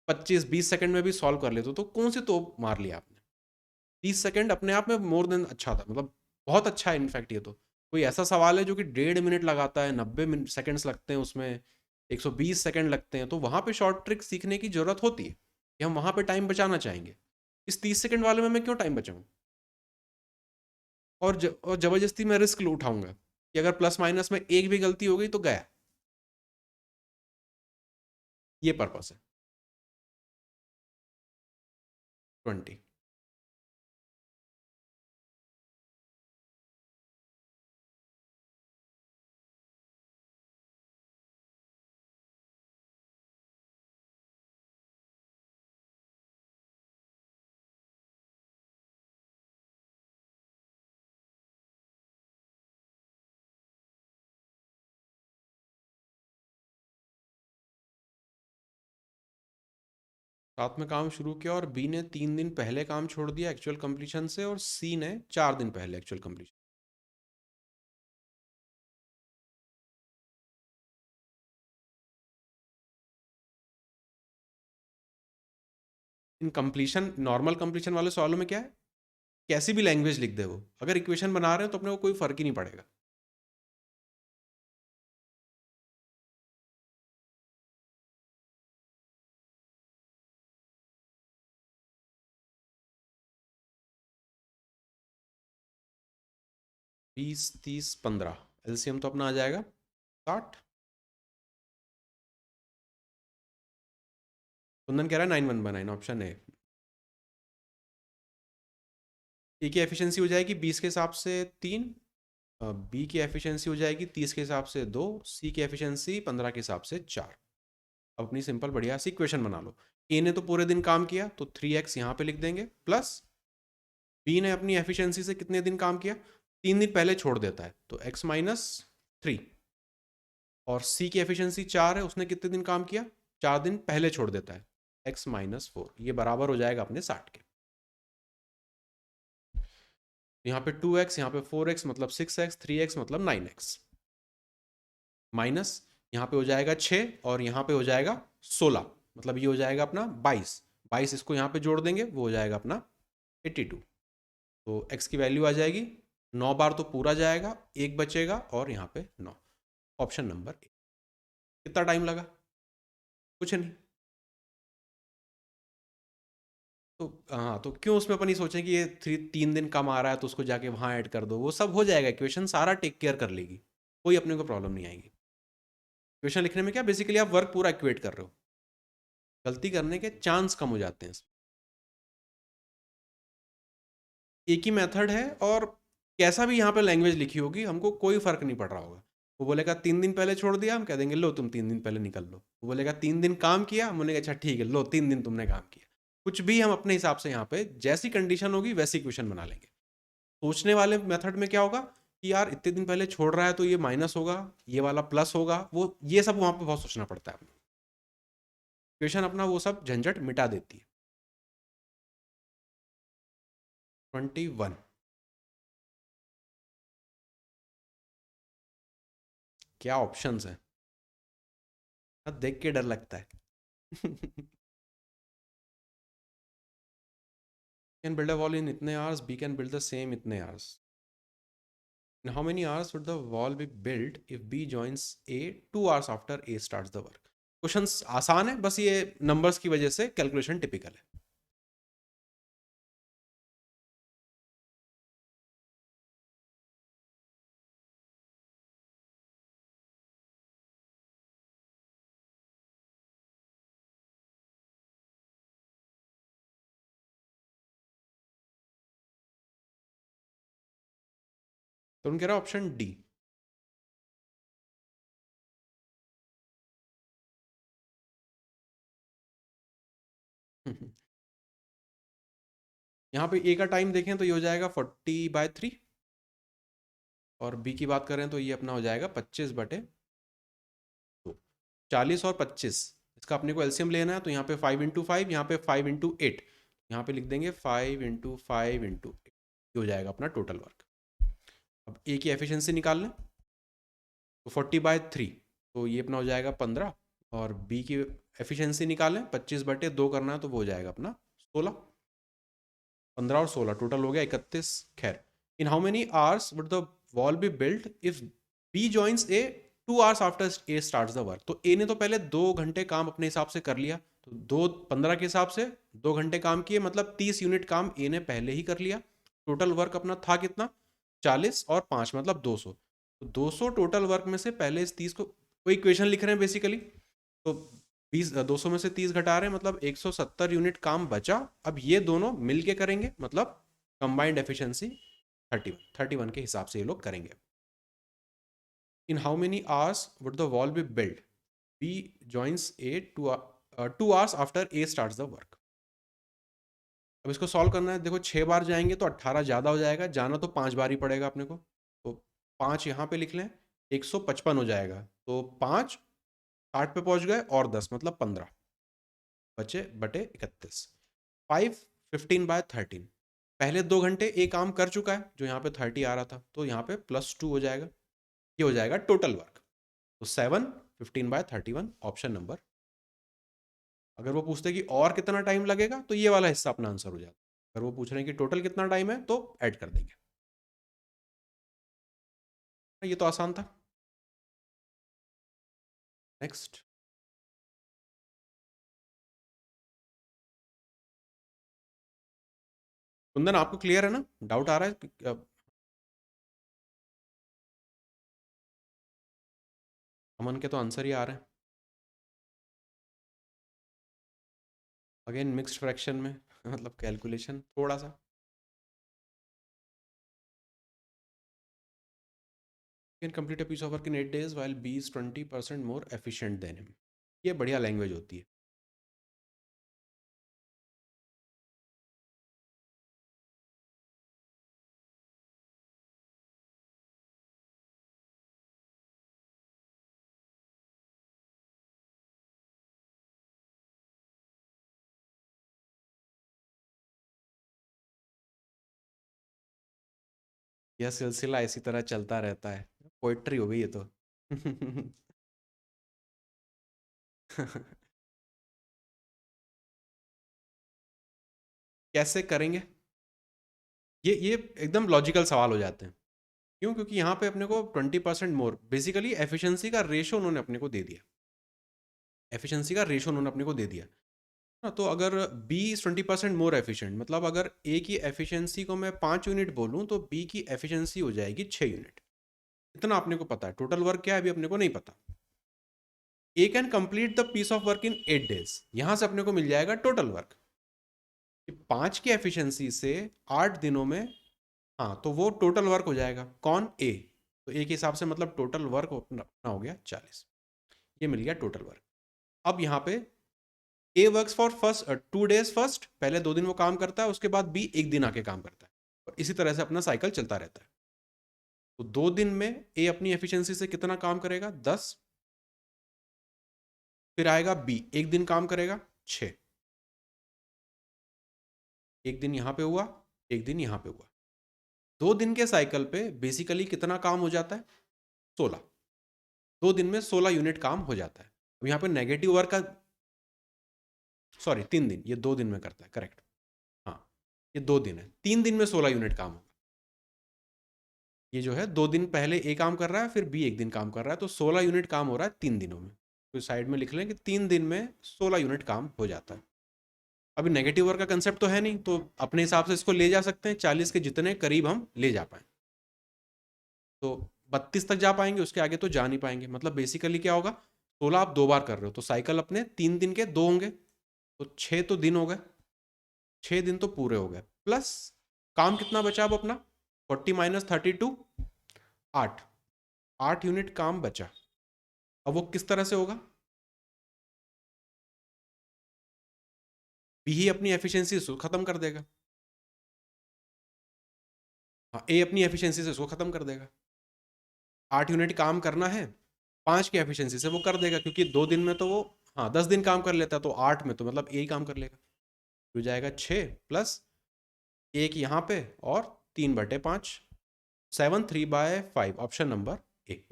25-20 सेकंड में भी सॉल्व कर लेते हो तो कौन सी तोप मार लिया आपने। 30 सेकंड अपने आप में मोर देन अच्छा था, मतलब बहुत अच्छा है इनफैक्ट। ये तो कोई ऐसा सवाल है जो कि 1.5 मिनट लगाता है, 90 सेकंड्स लगते हैं उसमें, 120 सेकंड लगते हैं, तो वहां पे शॉर्ट ट्रिक सीखने की जरूरत होती है कि हम वहां पे टाइम बचाना चाहेंगे। इस 30 सेकंड वाले में मैं क्यों टाइम बचाऊं, और जबरदस्ती मैं रिस्क उठाऊंगा कि अगर प्लस माइनस में एक भी गलती हो गई तो गया। ये पर्पस है। 20। साथ में काम शुरू किया और बी ने 3 दिन पहले काम छोड़ दिया एक्चुअल कंप्लीशन से, और सी ने 4 दिन पहले एक्चुअल कंप्लीशन। इन कंप्लीशन नॉर्मल कंप्लीशन वाले सवालों में क्या है, कैसी भी लैंग्वेज लिख दे वो, अगर इक्वेशन बना रहे हो तो अपने को कोई फर्क ही नहीं पड़ेगा। बीस, 30, 15, एलसीएम तो अपना आ जाएगा 60। कुंदन कह रहा है 9119 ऑप्शन है। ए की एफिशिएंसी हो जाएगी 20 के हिसाब से 3, बी की एफिशिएंसी हो जाएगी 30 के हिसाब से 2, सी की एफिशिएंसी 15 के हिसाब से 4। अब अपनी सिंपल बढ़िया सी इक्वेशन बना लो। ए ने तो पूरे दिन काम किया तो 3x यहाँ पे लिख देंगे, प्लस बी ने अपनी एफिशिएंसी से कितने दिन काम किया, 3 दिन पहले छोड़ देता है तो x-3, और सी की एफिशिएंसी 4 है, उसने कितने दिन काम किया, 4 दिन पहले छोड़ देता है, x-4, ये बराबर हो जाएगा अपने 60 के। यहाँ पे 2x, यहाँ पे 4x मतलब 6x, 3x मतलब 9x, माइनस यहाँ पे हो जाएगा 6 और यहाँ पे हो जाएगा 16, मतलब ये हो जाएगा अपना 22। 22 इसको यहाँ पे जोड़ देंगे वो हो जाएगा अपना 82। तो x की वैल्यू आ जाएगी 9 बार तो पूरा जाएगा, एक बचेगा और यहाँ पे 9। Option number A. कितना टाइम लगा, कुछ नहीं। तो हाँ, तो क्यों उसमें अपन ही सोचें कि ये 3 दिन कम आ रहा है तो उसको जाके वहाँ ऐड कर दो, वो सब हो जाएगा, इक्वेशन सारा टेक केयर कर लेगी, कोई अपने को प्रॉब्लम नहीं आएगी। इक्वेशन लिखने में क्या बेसिकली आप वर्क पूरा इक्वेट कर रहे हो, गलती करने के चांस कम हो जाते हैं। एक ही मेथड है, और कैसा भी यहाँ पे लैंग्वेज लिखी होगी हमको कोई फर्क नहीं पड़ रहा होगा। वो बोलेगा 3 दिन पहले छोड़ दिया, हम कह देंगे लो तुम 3 दिन पहले निकल लो। वो बोलेगा 3 दिन काम किया, हम बोलेंगे अच्छा ठीक है लो 3 दिन तुमने काम किया। कुछ भी हम अपने हिसाब से यहाँ पे जैसी कंडीशन होगी वैसी क्वेश्चन बना लेंगे। सोचने वाले मेथड में क्या होगा कि यार इतने दिन पहले छोड़ रहा है तो ये माइनस होगा, ये वाला प्लस होगा, वो ये सब वहाँ पे बहुत सोचना पड़ता है। क्वेश्चन अपना वो सब झंझट मिटा देती है। 21। क्या ऑप्शंस हैं, अब देख के डर लगता है। can build a wall in itne hours, B can build the same itne hours. In how many hours would the wall be built if B joins A 2 hours after A starts the work? Question आसान है, बस ये numbers की वजह से calculation typical है। तो उन कह रहा है ऑप्शन डी। यहाँ पे ए का टाइम देखें तो ये हो जाएगा 40/3, और बी की बात करें तो ये अपना हो जाएगा 25/2। 40 और 25, इसका अपने को एलसीएम लेना है, तो यहाँ पे 5 × 5, यहाँ पे 5 × 8, यहाँ पे लिख देंगे 5 × 5 × 8, ये हो जाएगा अपना टोटल वर्क। अब ए की एफिशिएंसी निकाल लें, तो 40/3, तो ये अपना हो जाएगा 15, और बी की एफिशिएंसी निकालें, 25/2 करना है, तो वो हो जाएगा अपना 16। 15 और 16 टोटल हो गया 31। खैर, in how many hours would the wall be built if B joins A 2 hours after A starts the work. तो ए ने तो पहले 2 घंटे काम अपने हिसाब से कर लिया, तो 15 के हिसाब से 2 घंटे काम किए, मतलब 30 यूनिट काम ए ने पहले ही कर लिया। टोटल वर्क अपना था कितना, 40 और 5 मतलब 200। तो 200 टोटल वर्क में से पहले इस 30 को, कोई इक्वेशन लिख रहे हैं बेसिकली, तो 200 में से 30 घटा रहे हैं, मतलब 170 यूनिट काम बचा। अब ये दोनों मिलके करेंगे, मतलब कंबाइंड एफिशिएंसी 31 के हिसाब से ये लोग करेंगे। In how many hours would the wall be build, B joins A 2 hours after A starts the work. अब इसको सॉल्व करना है, देखो 6 बार जाएंगे तो 18 ज़्यादा हो जाएगा, जाना तो 5 बार ही पड़ेगा अपने को, तो 5 यहाँ पे लिख लें, 155 हो जाएगा, तो 5 60 पे पहुँच गए, और 10 मतलब 15 बचे बटे 31। 5 15/13, पहले 2 घंटे ए काम कर चुका है, जो यहाँ पे 30 आ रहा था, तो यहाँ पे +2 हो जाएगा, ये हो जाएगा टोटल वर्क। तो 7 15/31 ऑप्शन नंबर। अगर वो पूछते कि और कितना टाइम लगेगा, तो ये वाला हिस्सा अपना आंसर हो जाता। अगर वो पूछ रहे हैं कि टोटल कितना टाइम है, तो ऐड कर देंगे। ये तो आसान था। नेक्स्ट। कुंदन, आपको क्लियर है ना, डाउट आ रहा है अमन के तो आंसर ही आ रहे हैं। अगेन मिक्स्ड फ्रैक्शन में मतलब कैलकुलेशन थोड़ा सा। Can complete a piece of work in 8 days while B is 20% more efficient than him। ये बढ़िया लैंग्वेज होती है। यह सिलसिला इसी तरह चलता रहता है। पोइट्री हो गई ये तो। कैसे करेंगे, ये एकदम लॉजिकल सवाल हो जाते हैं। क्यों? क्योंकि यहाँ पे अपने को 20% मोर, बेसिकली एफिशिएंसी का रेशो उन्होंने अपने को दे दिया। एफिशिएंसी का रेशो उन्होंने अपने को दे दिया ना, तो अगर बी इज 20% मोर एफिशिएंट, मतलब अगर ए की एफिशिएंसी को मैं 5 यूनिट बोलूँ, तो बी की एफिशिएंसी हो जाएगी 6 यूनिट। इतना अपने को पता है, टोटल वर्क क्या है अभी अपने को नहीं पता। A can complete the piece of work in 8 days, यहां से अपने को मिल जाएगा टोटल वर्क। 5 की एफिशिएंसी से 8 दिनों में, हाँ, तो वो टोटल वर्क हो जाएगा। कौन? ए। तो ए के हिसाब से मतलब टोटल वर्क अपना हो गया 40। ये मिल गया टोटल वर्क। अब यहाँ पे A works for first 2 days first, पहले 2 दिन वो काम करता है, उसके बाद बी 1 दिन आके काम करता है, और इसी तरह से अपना साइकिल चलता रहता है। तो 2 दिन में ए अपनी एफिशिएंसी से कितना काम करेगा? 10। फिर आएगा बी, 1 दिन काम करेगा, 6। 1 दिन यहाँ पे हुआ, 1 दिन यहाँ पे हुआ। 2 दिन के साइकिल पे बेसिकली कितना काम हो जाता है? 16। 2 दिन में 16 यूनिट काम हो जाता है। अब यहाँ पे नेगेटिव वर्क का, सॉरी 3 दिन, ये 2 दिन में करता है, करेक्ट। हाँ, ये 2 दिन है, 3 दिन में 16 यूनिट काम होगा। ये जो है 2 दिन पहले ए काम कर रहा है, फिर बी 1 दिन काम कर रहा है, तो 16 यूनिट काम हो रहा है 3 दिनों में। तो साइड में लिख लें कि 3 दिन में 16 यूनिट काम हो जाता है। अभी नेगेटिव वर्क का कंसेप्ट तो है नहीं, तो अपने हिसाब से इसको ले जा सकते हैं, 40 के जितने करीब हम ले जा पाए। तो 32 तक जा पाएंगे, उसके आगे तो जा नहीं पाएंगे। मतलब बेसिकली क्या होगा, 16 आप 2 बार कर रहे हो, तो साइकिल अपने 3 दिन के 2 होंगे, तो 6 तो दिन हो गए, 6 दिन तो पूरे हो गए। प्लस काम कितना बचा अब अपना, 40 - 32, 8, 8 यूनिट काम बचा। अब वो किस तरह से होगा? बी ही अपनी एफिशिएंसी इसको खत्म कर देगा। हाँ, ए अपनी एफिशिएंसी से उसको खत्म कर देगा। 8 यूनिट काम करना है, 5 की एफिशिएंसी से वो कर देगा, क्योंकि 2 दिन में तो वो, हाँ 10 दिन काम कर लेता है, तो 8 में तो मतलब ए ही काम कर लेगा। हो जाएगा 6 प्लस 1 यहाँ पे और 3/5, 7/3/5, ऑप्शन नंबर ए।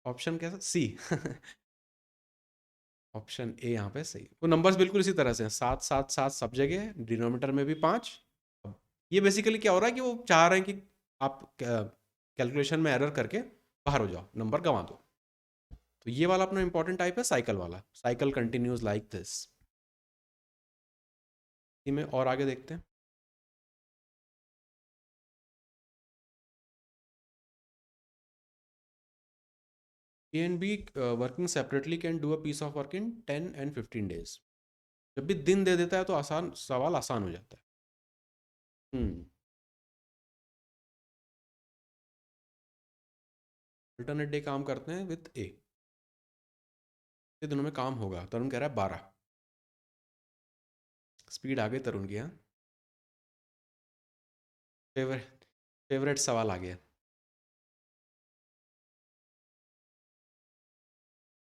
ऑप्शन कैसा? सी। ऑप्शन ए यहाँ पे सही। वो नंबर्स बिल्कुल इसी तरह से हैं, 7 7 7 सब जगह है, डिनोमिनेटर में भी 5। ये बेसिकली क्या हो रहा है कि वो चाह रहे हैं कि आप कैलकुलेशन में एरर करके बाहर हो जाओ, नंबर गंवा दो। तो ये वाला अपना इंपॉर्टेंट टाइप है साइकिल वाला, साइकिल कंटिन्यूज लाइक दिस। इसी में और आगे देखते हैं। A and B working separately can do a piece of work in 10 and 15 days। जब भी दिन दे देता है तो आसान सवाल आसान हो जाता है। हम्म। अल्टरनेट डे काम करते हैं विथ ए। ये दिनों में काम होगा। तरुण कह रहा है 12। स्पीड आ गई तरुण की, हाँ। फेवरेट फेवरेट सवाल आ गया।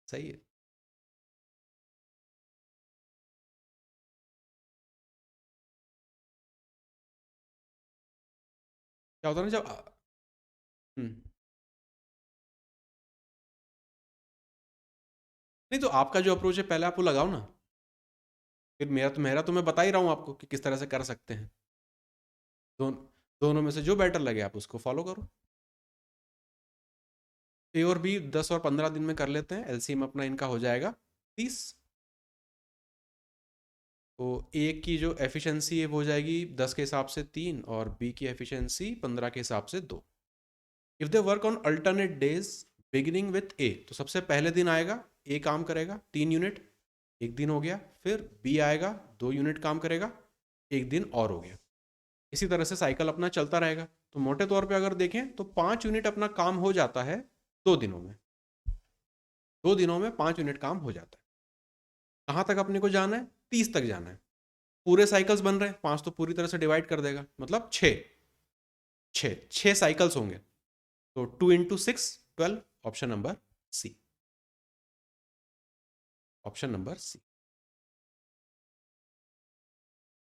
सही है। क्या होता है ना जब हम्म। नहीं तो आपका जो अप्रोच है पहले आप वो लगाओ ना, फिर मेरा तो मैं बता ही रहा हूँ आपको कि किस तरह से कर सकते हैं। दोन, दोनों में से जो बेटर लगे आप उसको फॉलो करो। ए और बी 10 और 15 दिन में कर लेते हैं, एलसीएम अपना इनका हो जाएगा 30। तो ए की जो एफिशिएंसी है वो हो जाएगी 10 के हिसाब से 3, और बी की एफिशिएंसी 15 के हिसाब से 2। If they work on alternate days beginning with A, तो सबसे पहले दिन आएगा ए काम करेगा 3 यूनिट, एक दिन हो गया। फिर बी आएगा 2 यूनिट काम करेगा, एक दिन और हो गया। इसी तरह से साइकिल अपना चलता रहेगा। तो मोटे तौर पे अगर देखें तो 5 यूनिट अपना काम हो जाता है 2 दिनों में। 2 दिनों में 5 यूनिट काम हो जाता है। कहाँ तक अपने को जाना है? 30 तक जाना है। पूरे साइकिल्स बन रहे हैं, 5 तो पूरी तरह से डिवाइड कर देगा, मतलब 6 साइकिल्स होंगे। तो 2 × 6 12, option number C. Option number C.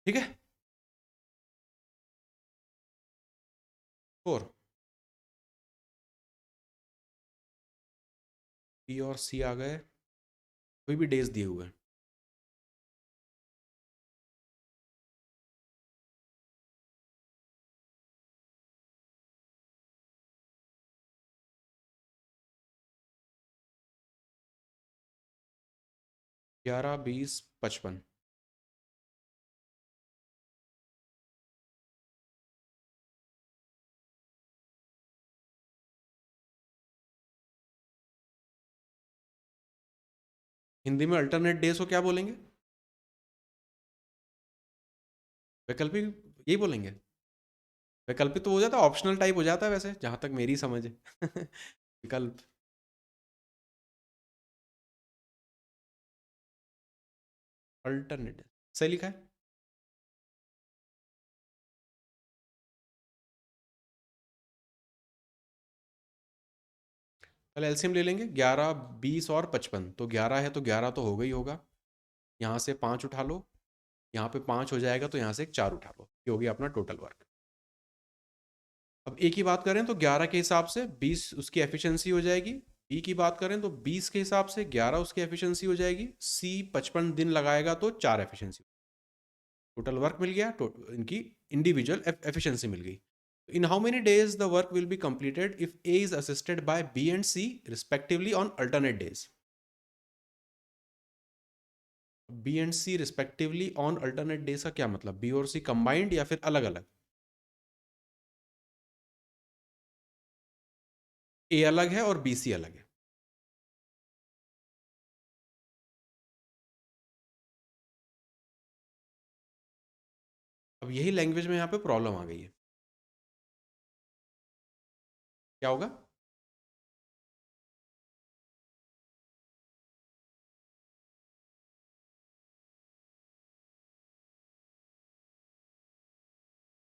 ठीक है। 4, बी और सी आ गए। कोई भी डेज दिए हुए हैं। 11 20 55। हिंदी में अल्टरनेट डेज को क्या बोलेंगे? वैकल्पिक, यही बोलेंगे। वैकल्पिक तो हो जाता है, ऑप्शनल टाइप हो जाता है वैसे, जहां तक मेरी समझ है। विकल्प। अल्टरनेट सही लिखा है। पहले एलसीएम ले लेंगे, 11 20 और 55। तो 11 है तो 11 तो होगा ही होगा। यहाँ से 5 उठा लो, यहाँ पे 5 हो जाएगा, तो यहाँ से एक 4 उठा लो, ये हो गया अपना टोटल वर्क। अब ए की बात करें तो 11 के हिसाब से 20 उसकी एफिशिएंसी हो जाएगी। बी की बात करें तो 20 के हिसाब से 11 उसकी एफिशिएंसी हो जाएगी। सी 55 दिन लगाएगा तो 4 एफिशिएंसी। टोटल वर्क मिल गया, इनकी इंडिविजुअल एफिशिएंसी मिल गई। In how many days the work will be completed if A is assisted by B and C respectively on alternate days? B and C respectively on alternate days का क्या मतलब? B और C combined या फिर अलग अलग? A अलग है और B C अलग है। अब यही लैंग्वेज में यहाँ पे प्रॉब्लम आ गई है। क्या होगा?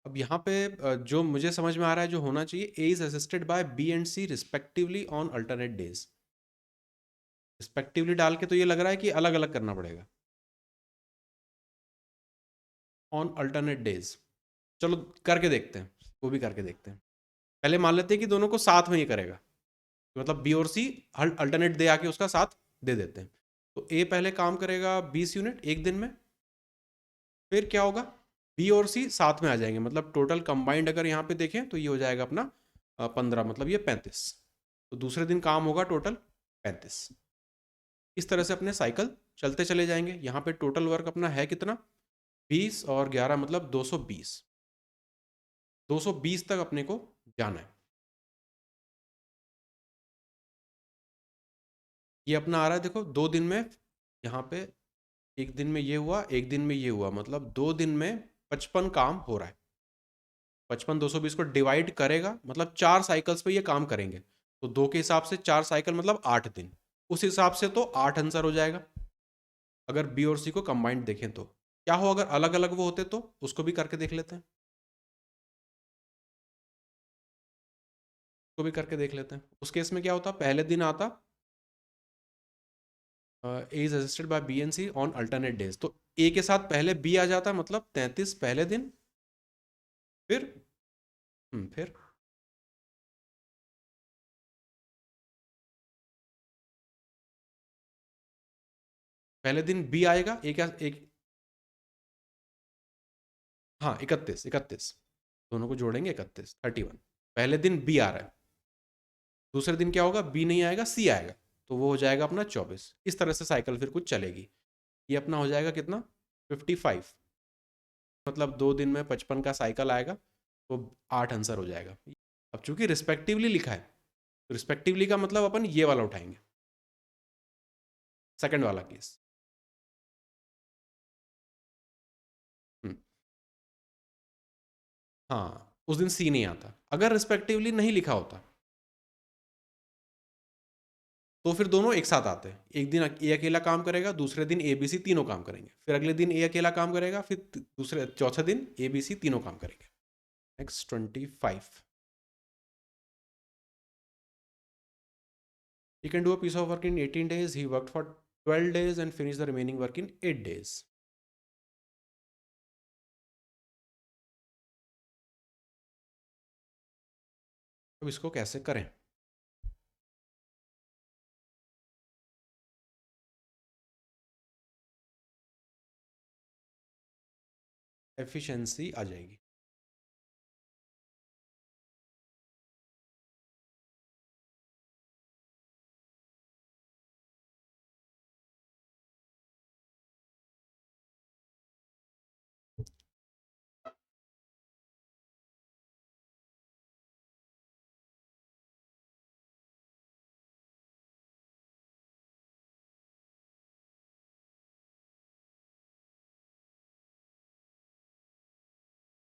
अब यहाँ पे जो मुझे समझ में आ रहा है जो होना चाहिए, A is assisted by B and C respectively on alternate days. Respectively डाल के तो ये लग रहा है कि अलग अलग करना पड़ेगा, ऑन अल्टरनेट डेज। चलो करके देखते हैं, वो भी करके देखते हैं। पहले मान लेते हैं कि दोनों को साथ में ही करेगा, मतलब बी और सी अल्टरनेट दे आके उसका साथ दे देते हैं। तो ए पहले काम करेगा 20 यूनिट एक दिन में, फिर क्या होगा, बी और सी साथ में आ जाएंगे, मतलब टोटल कंबाइंड अगर यहाँ पे देखें तो ये हो जाएगा अपना 15, मतलब ये 35। तो दूसरे दिन काम होगा टोटल 35। इस तरह से अपने साइकिल चलते चले जाएंगे। यहाँ पे टोटल वर्क अपना है कितना, 20 और 11 मतलब 220। 220 तक अपने को जाना है। ये अपना आ रहा है देखो 2 दिन में, यहाँ पे एक दिन में ये हुआ, एक दिन में ये हुआ, मतलब 2 दिन में 55 काम हो रहा है। 55 220 को डिवाइड करेगा, मतलब 4 साइकिल्स पे ये काम करेंगे, तो 2 के हिसाब से 4 साइकिल मतलब 8 दिन। उस हिसाब से तो 8 आंसर हो जाएगा अगर बी और सी को कंबाइंड देखें तो। क्या हो अगर अलग अलग वो होते, तो उसको भी करके देख लेते हैं, उसको भी करके देख लेते हैं। उस केस में क्या होता, पहले दिन आता A is assisted by B and C on alternate days, तो ए के साथ पहले बी आ जाता, मतलब 33 पहले दिन, फिर फिर पहले दिन बी आएगा, एक, हाँ 31, 31, दोनों को जोड़ेंगे 31, 31। पहले दिन बी आ रहा है, दूसरे दिन क्या होगा, बी नहीं आएगा सी आएगा, तो वो हो जाएगा अपना 24। इस तरह से साइकिल फिर कुछ चलेगी। ये अपना हो जाएगा कितना, 55, मतलब 2 दिन में 55 का साइकिल आएगा, तो 8 आंसर हो जाएगा। अब चूंकि रिस्पेक्टिवली लिखा है, तो रिस्पेक्टिवली का मतलब अपन ये वाला उठाएंगे, सेकंड वाला केस। हम्म, हाँ उस दिन सी नहीं आता, अगर रिस्पेक्टिवली नहीं लिखा होता तो फिर दोनों एक साथ आते हैं। एक दिन ए अकेला काम करेगा, दूसरे दिन ए बी सी तीनों काम करेंगे, फिर अगले दिन ए अकेला काम करेगा, फिर दूसरे चौथे दिन ए बी सी तीनों काम करेंगे। Next 25, he can do a piece of work in 18 days, he worked for 12 days and finished the remaining work in 8 days। अब इसको कैसे करें? एफिशिएंसी आ जाएगी।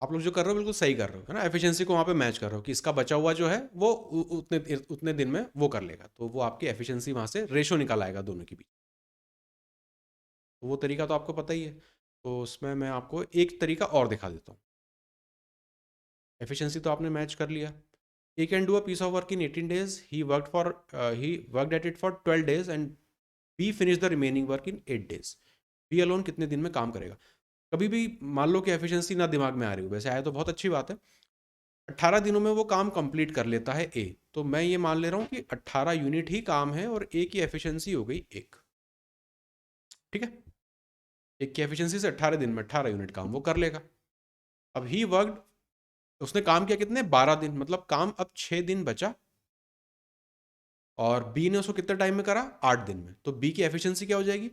आप लोग जो कर रहे हो बिल्कुल सही कर रहे हो, है ना, एफिशिएंसी को वहाँ पे मैच कर रहे हो कि इसका बचा हुआ जो है वो उतने उतने दिन में वो कर लेगा, तो वो आपकी एफिशिएंसी वहाँ से रेशो निकल आएगा दोनों के बीच। तो वो तरीका तो आपको पता ही है, तो उसमें मैं आपको एक तरीका और दिखा देता हूँ। एफिशिएंसी तो आपने मैच कर लिया। he can do a piece of work in 18 days, he worked at it for 12 days and b finished the remaining work in 8 days। b alone कितने दिन में काम करेगा? कभी भी मान लो कि एफिशिएंसी ना दिमाग में आ रही हो, वैसे आए तो बहुत अच्छी बात है। 18 दिनों में वो काम कंप्लीट कर लेता है ए, तो मैं ये मान ले रहा हूँ कि 18 यूनिट ही काम है और ए की एफिशिएंसी हो गई 1। ठीक है, एक की एफिशिएंसी से 18 दिन में 18 यूनिट काम वो कर लेगा। अब ही वर्कड, उसने काम किया कितने, 12 दिन, मतलब काम अब 6 दिन बचा, और बी ने उसको कितने टाइम में करा, 8 दिन में, तो बी की एफिशिएंसी क्या हो जाएगी,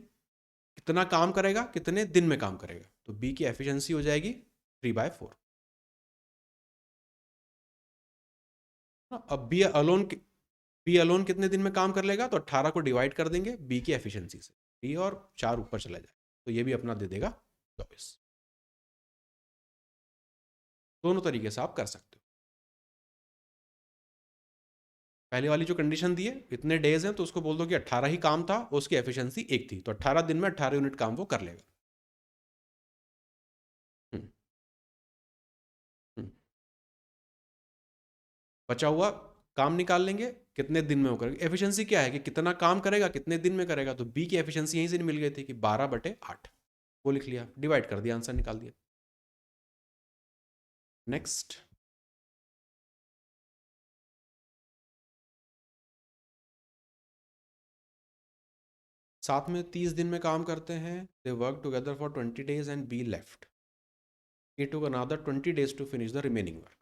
कितना काम करेगा कितने दिन में काम करेगा, तो बी की एफिशिएंसी हो जाएगी 3/4। अब बी अलोन कितने दिन में काम कर लेगा, तो 18 को डिवाइड कर देंगे बी की एफिशिएंसी से, बी और 4 ऊपर चला जाए, तो ये भी अपना दे देगा 24। दोनों तरीके से आप कर सकते हो। पहले वाली जो कंडीशन दी है, इतने डेज हैं तो उसको बोल दो कि 18 ही काम था, उसकी एफिशिएंसी 1 थी, तो 18 दिन में 18 यूनिट काम वो कर लेगा। हम्म, हम्म। बचा हुआ काम निकाल लेंगे, कितने दिन में वो करेगा। एफिशिएंसी क्या है कि कितना काम करेगा, कितने दिन में करेगा, तो बी की एफिशिएंसी यहीं से मिल गई थी कि 12/8, वो लिख लिया, डिवाइड कर दिया, आंसर निकाल दिया। नेक्स्ट। साथ में 30 दिन में काम करते हैं, they work together for 20 days and be left, it took another 20 days to finish the remaining work.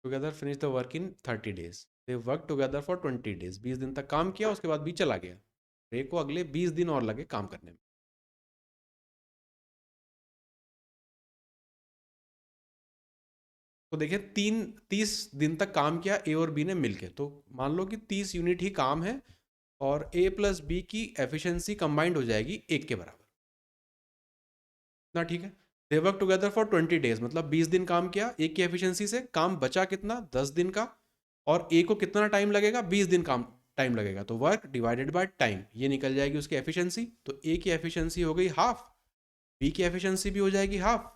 Together finish the work in 30 days, they work together for 20 days, 20 दिन तक काम किया, उसके बाद भी चला गया। रे को अगले 20 दिन और लगे काम करने में। तो देखिए 30 दिन तक काम किया ए और बी ने मिलके, तो मान लो कि 30 यूनिट ही काम है और ए प्लस बी की एफिशिएंसी कंबाइंड हो जाएगी 1 के बराबर। ना ठीक है। They work together for 20 days, मतलब 20 दिन काम किया, एक की एफिशिएंसी से काम बचा कितना, 10 दिन का, और ए को कितना टाइम लगेगा, 20 दिन काम टाइम लगेगा, तो वर्क डिवाइडेड बाय टाइम, ये निकल जाएगी उसकी एफिशिएंसी। तो ए की एफिशिएंसी हो गई हाफ, बी की एफिशिएंसी भी हो जाएगी हाफ।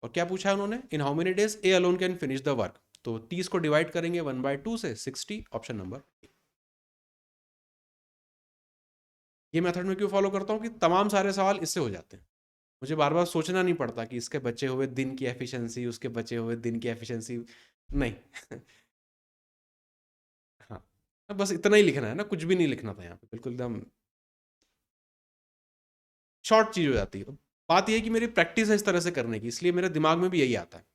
और क्या पूछा है उन्होंने, इन how many days A alone can finish the work, तो 30 को डिवाइड करेंगे 1/2 से, 60, ऑप्शन नंबर। ये मेथड में क्यों फॉलो करता हूँ कि तमाम सारे सवाल इससे हो जाते हैं, मुझे बार बार सोचना नहीं पड़ता कि इसके बचे हुए दिन की एफिशिएंसी, उसके बचे हुए दिन की एफिशिएंसी, नहीं। हाँ, बस इतना ही लिखना है ना, कुछ भी नहीं लिखना था यहाँ पे, बिल्कुल एकदम शॉर्ट चीज हो जाती है। बात यह है कि मेरी प्रैक्टिस है इस तरह से करने की, इसलिए मेरे दिमाग में भी यही आता है,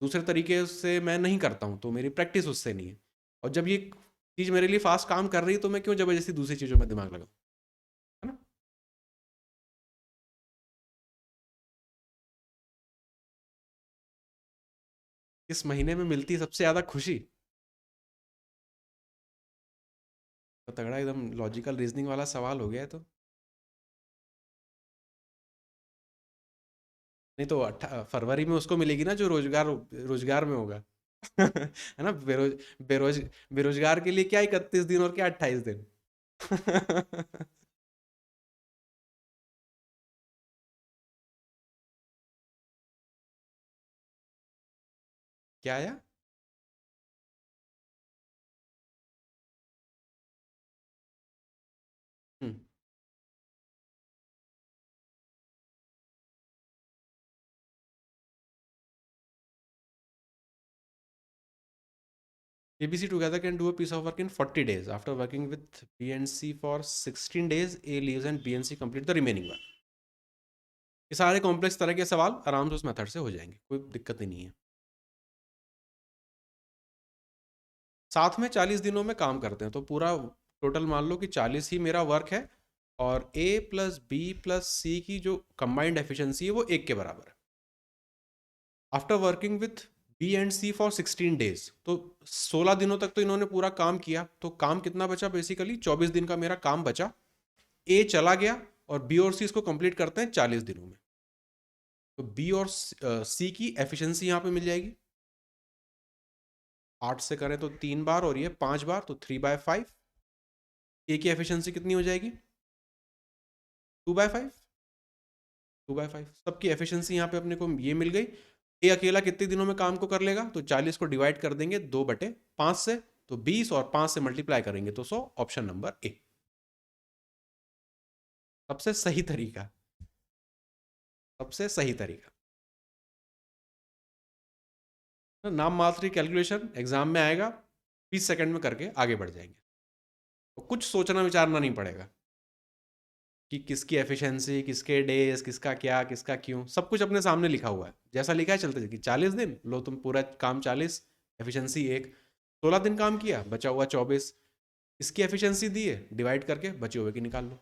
दूसरे तरीके से मैं नहीं करता हूँ, तो मेरी प्रैक्टिस उससे नहीं है। और जब ये चीज़ मेरे लिए फास्ट काम कर रही है, तो मैं क्यों जबरदस्ती दूसरी चीज़ों में दिमाग लगाऊं, है ना। इस महीने में मिलती है सबसे ज़्यादा खुशी, तो तगड़ा एकदम लॉजिकल रीजनिंग वाला सवाल हो गया है तो। नहीं तो फरवरी में उसको मिलेगी ना जो रोजगार रोजगार में होगा। है ना, बेरोजगार के लिए क्या 31 दिन और क्या 28 दिन। क्या आया। हम्म। ABC together can do a piece of work in 40 days. After working with B and C for 16 days, A leaves and B and C complete the remaining work. ये सारे कॉम्प्लेक्स तरह के सवाल आराम से उस मेथड से हो जाएंगे, कोई दिक्कत ही नहीं है। साथ में 40 दिनों में काम करते हैं, तो पूरा टोटल मान लो कि 40 ही मेरा वर्क है, और A प्लस बी प्लस सी की जो कंबाइंड एफिशिएंसी है वो 1 के बराबर है। After working with B and C for 16 days, तो 16 दिनों तक तो इन्होंने पूरा काम किया, तो काम कितना बचा, बेसिकली 24 दिन का मेरा काम बचा। ए चला गया और बी और सी इसको कंप्लीट करते हैं 40 दिनों में, तो बी और सी की एफिशिएंसी यहाँ पे मिल जाएगी। 8 से करें तो 3 बार और ये 5 बार, तो 3/5। ए की एफिशिएंसी कितनी हो जाएगी, 2/5। 2/5 सबकी एफिशिएंसी यहाँ पे अपने को ये मिल गई। ए अकेला कितने दिनों में काम को कर लेगा, तो 40 को डिवाइड कर देंगे 2/5 से, तो 20, और 5 से मल्टीप्लाई करेंगे तो 100, ऑप्शन नंबर ए सबसे सही तरीका, सबसे सही तरीका। तो नाम मात्र कैलकुलेशन एग्जाम में आएगा, 20 सेकंड में करके आगे बढ़ जाएंगे, तो कुछ सोचना विचारना नहीं पड़ेगा कि किसकी एफिशिएंसी, किसके डेज, किसका क्या, किसका क्यों, सब कुछ अपने सामने लिखा हुआ है, जैसा लिखा है चलते जाएगी। 40 दिन लो, तुम पूरा काम 40, एफिशिएंसी 1, 16 दिन काम किया, बचा हुआ 24, इसकी एफिशिएंसी दी है, डिवाइड करके बचे हुए की निकाल लो।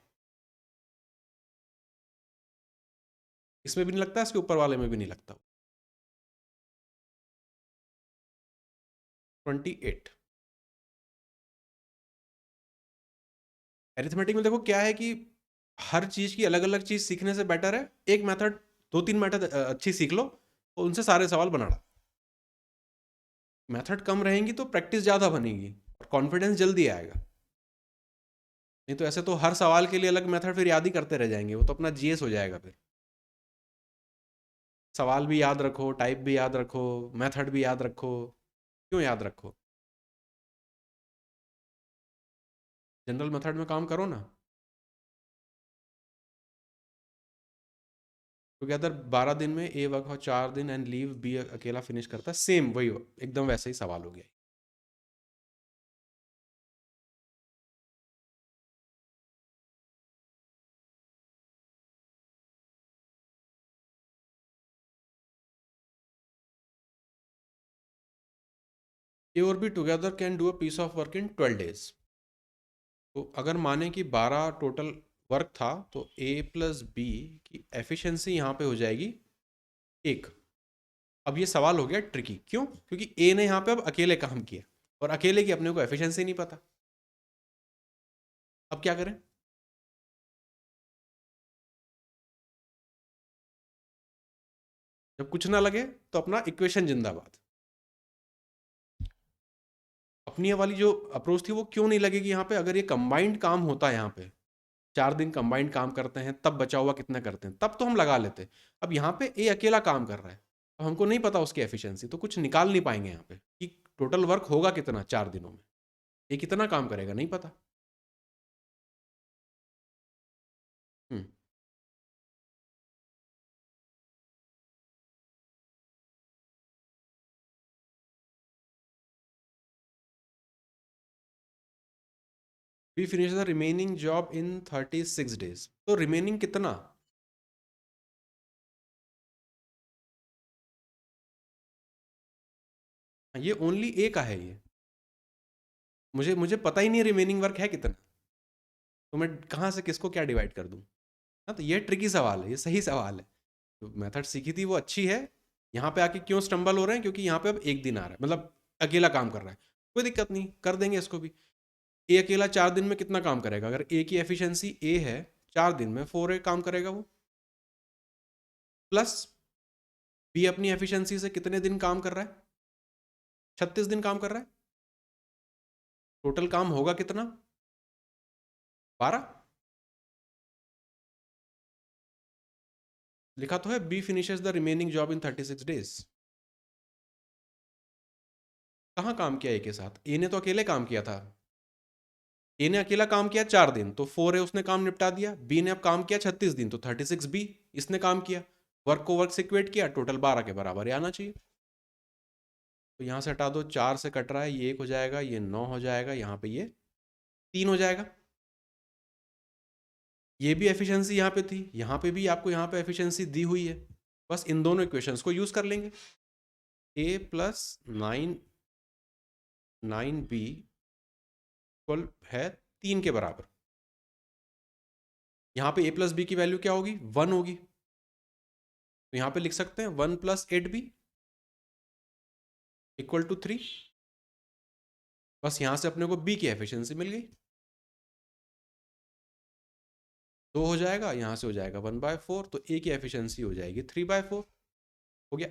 इसमें भी नहीं लगता, इसके ऊपर वाले में भी नहीं लगता। 28। एरिथमेटिक में देखो क्या है कि हर चीज की अलग अलग चीज सीखने से बेटर है एक मेथड, दो तीन मेथड अच्छी सीख लो और उनसे सारे सवाल बना लो। मेथड कम रहेंगी तो प्रैक्टिस ज्यादा बनेगी और कॉन्फिडेंस जल्दी आएगा। नहीं तो ऐसे तो हर सवाल के लिए अलग मेथड फिर याद ही करते रह जाएंगे, वो तो अपना जीएस हो जाएगा फिर। सवाल भी याद रखो, टाइप भी याद रखो, मेथड भी याद रखो। क्यों याद रखो? जनरल मेथड में काम करो ना। टुगेदर 12 दिन में ए वर्क और 4 दिन एंड लीव बी अकेला फिनिश करता है, सेम वही एकदम वैसे ही सवाल हो गया। ए और B together can do a piece of work in 12 days। तो अगर माने कि 12 टोटल वर्क था तो ए प्लस बी की एफिशिएंसी यहाँ पे हो जाएगी 1। अब ये सवाल हो गया ट्रिकी, क्यों? क्योंकि ए ने यहाँ पे अब अकेले काम किया और अकेले की अपने को एफिशिएंसी नहीं पता। अब क्या करें? जब कुछ ना लगे तो अपना इक्वेशन जिंदाबाद। अपनी ये वाली जो अप्रोच थी वो क्यों नहीं लगेगी यहाँ पे? अगर ये कंबाइंड काम होता है यहाँ पे, 4 दिन कंबाइंड काम करते हैं तब बचा हुआ कितना करते हैं, तब तो हम लगा लेते। अब यहाँ पे ए अकेला काम कर रहा है, अब हमको नहीं पता उसकी एफिशिएंसी, तो कुछ निकाल नहीं पाएंगे यहाँ पे कि टोटल वर्क होगा कितना 4 दिनों में। ये कितना काम करेगा नहीं पता। Hmm. We finish the remaining job in 36 days। तो रिमेनिंग कितना? ये ओनली ए का है ये। मुझे मुझे पता ही नहीं रिमेनिंग वर्क है कितना, तो मैं कहाँ से किसको क्या डिवाइड कर दूँ? हाँ, तो ये ट्रिकी सवाल है, ये सही सवाल है। तो मेथड सीखी थी वो अच्छी है। यहाँ पे आके क्यों स्टम्बल हो रहे हैं? क्योंकि यहाँ पे अब एक दिन आ रहा है, मतलब अकेला काम कर रहा है। कोई दिक्कत नहीं, कर देंगे इसको भी। ए अकेला 4 दिन में कितना काम करेगा? अगर ए की एफिशिएंसी ए है, 4 दिन में 4 ए काम करेगा वो, प्लस बी अपनी एफिशिएंसी से कितने दिन काम कर रहा है? 36 दिन काम कर रहा है। टोटल काम होगा कितना? 12। लिखा तो है B finishes the remaining job in 36 days। कहाँ काम किया ए के साथ? ए ने तो अकेले काम किया था। ए ने अकेला काम किया 4 दिन, तो 4 ए उसने काम निपटा दिया। बी ने अब काम किया 36 दिन, तो 36 बी इसने काम किया। वर्क को वर्क से इक्वेट किया, टोटल 12 के बराबर ही आना चाहिए। तो यहाँ से हटा दो, 4 से कट रहा है, ये 1 हो जाएगा, ये 9 हो जाएगा, यहाँ पे ये 3 हो जाएगा। ये भी एफिशिएंसी यहाँ पे थी, यहाँ पे भी आपको यहाँ पे एफिशिएंसी दी हुई है। बस इन दोनों इक्वेशंस को यूज कर लेंगे। ए प्लस 9 बी इक्वल है 3 के बराबर। यहाँ पे ए प्लस बी की वैल्यू क्या होगी? 1 होगी। तो यहाँ पे लिख सकते हैं 1 + 8b इक्वल टू 3। बस यहाँ से अपने को बी की एफिशिएंसी मिल गई। 2 हो जाएगा, यहाँ से हो जाएगा 1/4, तो ए की एफिशिएंसी हो जाएगी 3/4। हो गया।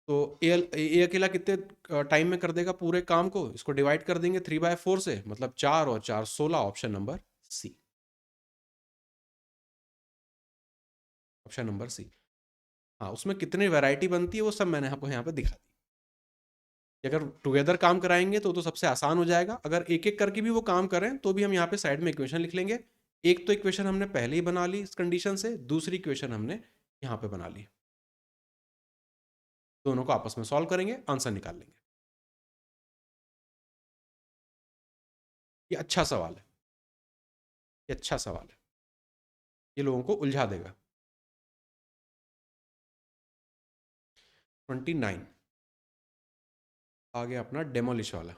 तो ए अकेला कितने टाइम में कर देगा पूरे काम को? इसको डिवाइड कर देंगे 3/4 से, मतलब 4 और 4 16, option number C. Option number C. हाँ, उसमें कितनी वैरायटी बनती है वो सब मैंने आपको यहाँ पे दिखा दी। अगर टुगेदर काम कराएंगे तो सबसे आसान हो जाएगा। अगर एक एक करके भी वो काम करें तो भी हम यहाँ पे साइड में इक्वेशन लिख लेंगे। एक तो इक्वेशन हमने पहले ही बना ली इस कंडीशन से, दूसरी इक्वेशन हमने यहाँ पे बना ली। दोनों को आपस में सॉल्व करेंगे, आंसर निकाल लेंगे। ये अच्छा सवाल है, ये अच्छा सवाल है, ये लोगों को उलझा देगा। 29 आ गया अपना डेमोलिश वाला।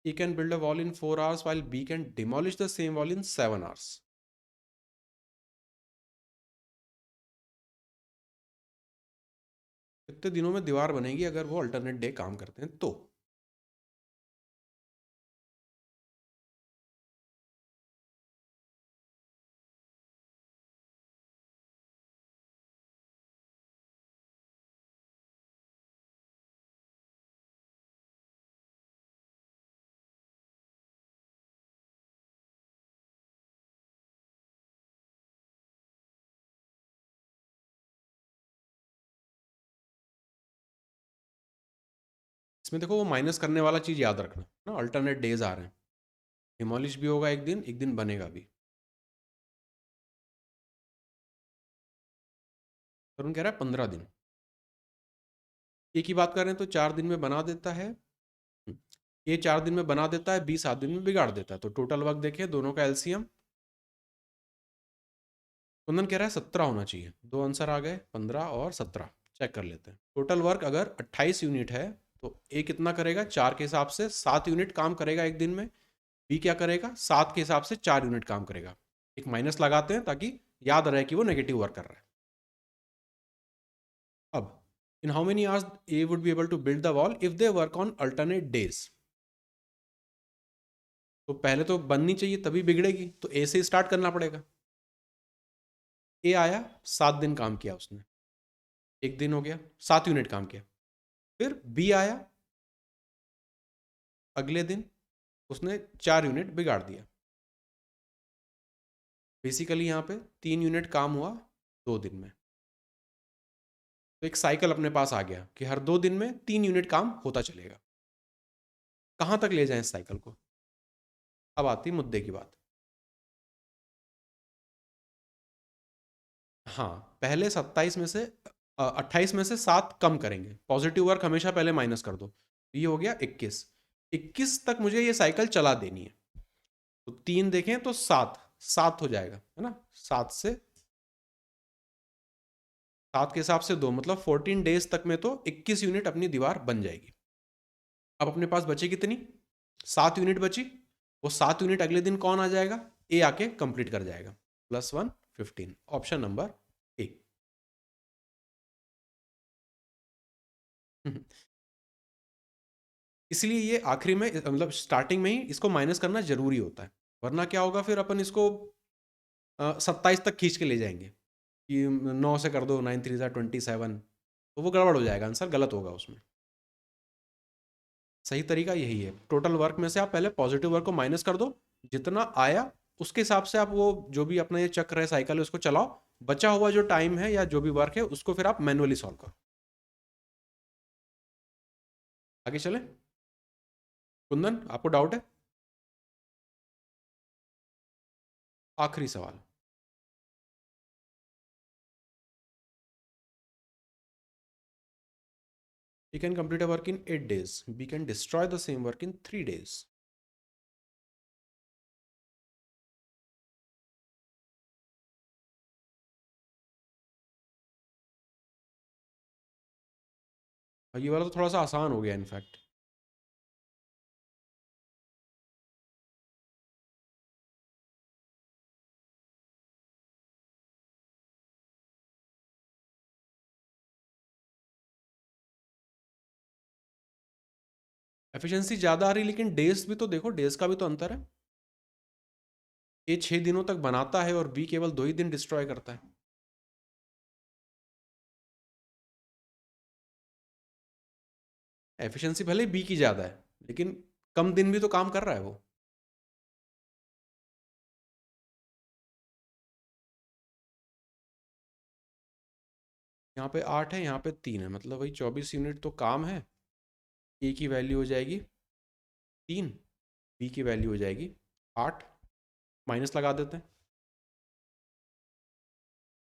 A can build a wall in 4 hours while B can demolish the same wall in 7 hours. कितने दिनों में दीवार बनेगी अगर वो अल्टरनेट डे काम करते हैं तो? इसमें देखो वो माइनस करने वाला चीज याद रखना ना, अल्टरनेट डेज आ रहे हैं, डिमोलिश भी होगा एक दिन बनेगा भी। तो कह रहा है 15 दिन। एक ही बात कर रहे हैं तो 4 दिन में बना देता है, ये 4 दिन में बना देता है, 7 दिन में बिगाड़ देता है। तो टोटल वर्क देखे दोनों का एलसीएम, कुंदन कह रहा है 17 होना चाहिए। दो आंसर आ गए, 15 और 17। चेक कर लेते हैं। टोटल वर्क अगर 28 यूनिट है तो ए कितना करेगा? 4 के हिसाब से 7 यूनिट काम करेगा एक दिन में। बी क्या करेगा? 7 के हिसाब से 4 यूनिट काम करेगा। एक माइनस लगाते हैं ताकि याद रहे कि वो नेगेटिव वर्क कर रहा है। अब in how many hours A would be able to build the wall if they work on alternate days? तो पहले तो बननी चाहिए तभी बिगड़ेगी, तो ए से स्टार्ट करना पड़ेगा। ए आया, 7 दिन काम किया उसने, एक दिन हो गया, 7 यूनिट काम किया। फिर बी आया, अगले दिन उसने 4 यूनिट बिगाड़ दिया। बेसिकली यहाँ पे 3 यूनिट काम हुआ 2 दिन में। तो एक साइकिल अपने पास आ गया कि हर 2 दिन में 3 यूनिट काम होता चलेगा। कहाँ तक ले जाएं इस साइकिल को? अब आती मुद्दे की बात। हाँ, पहले 27 में से 28 में से 7 कम करेंगे। पॉजिटिव वर्क हमेशा पहले माइनस कर दो। ये हो गया 21। 21 तक मुझे ये साइकिल चला देनी है। तो 3 देखें तो 7 हो जाएगा, है ना। 7 के हिसाब से 2, मतलब 14 डेज तक में तो 21 यूनिट अपनी दीवार बन जाएगी। अब अपने पास बची कितनी? 7 यूनिट बची। वो 7 यूनिट अगले दिन कौन आ जाएगा? ए आके कंप्लीट कर जाएगा। +1 15, ऑप्शन नंबर ए। इसलिए ये आखिरी में, मतलब स्टार्टिंग में ही इसको माइनस करना जरूरी होता है, वरना क्या होगा फिर अपन इसको 27 तक खींच के ले जाएंगे कि 9 से कर दो, 9 3 27, तो वो गड़बड़ हो जाएगा, आंसर गलत होगा उसमें। सही तरीका यही है, टोटल वर्क में से आप पहले पॉजिटिव वर्क को माइनस कर दो, जितना आया उसके हिसाब से आप वो जो भी अपना ये चक्र है, साइकिल है, उसको चलाओ। बचा हुआ जो टाइम है या जो भी वर्क है उसको फिर आप मैनुअली सॉल्व करो। आगे चले। कुंदन, आपको डाउट है? आखिरी सवाल। A can complete a work in 8 days. B can destroy the same work in 3 days. ये वाला तो थोड़ा सा आसान हो गया इनफैक्ट। एफिशिएंसी ज़्यादा आ रही, लेकिन डेज भी तो देखो, डेज का भी तो अंतर है। ए 6 दिनों तक बनाता है और बी केवल 2 ही दिन डिस्ट्रॉय करता है। एफिशिएंसी भले बी की ज़्यादा है, लेकिन कम दिन भी तो काम कर रहा है वो। यहाँ पे 8 है, यहाँ पे 3 है, मतलब वही 24 यूनिट तो काम है। ए की वैल्यू हो जाएगी 3, बी की वैल्यू हो जाएगी 8। माइनस लगा देते हैं।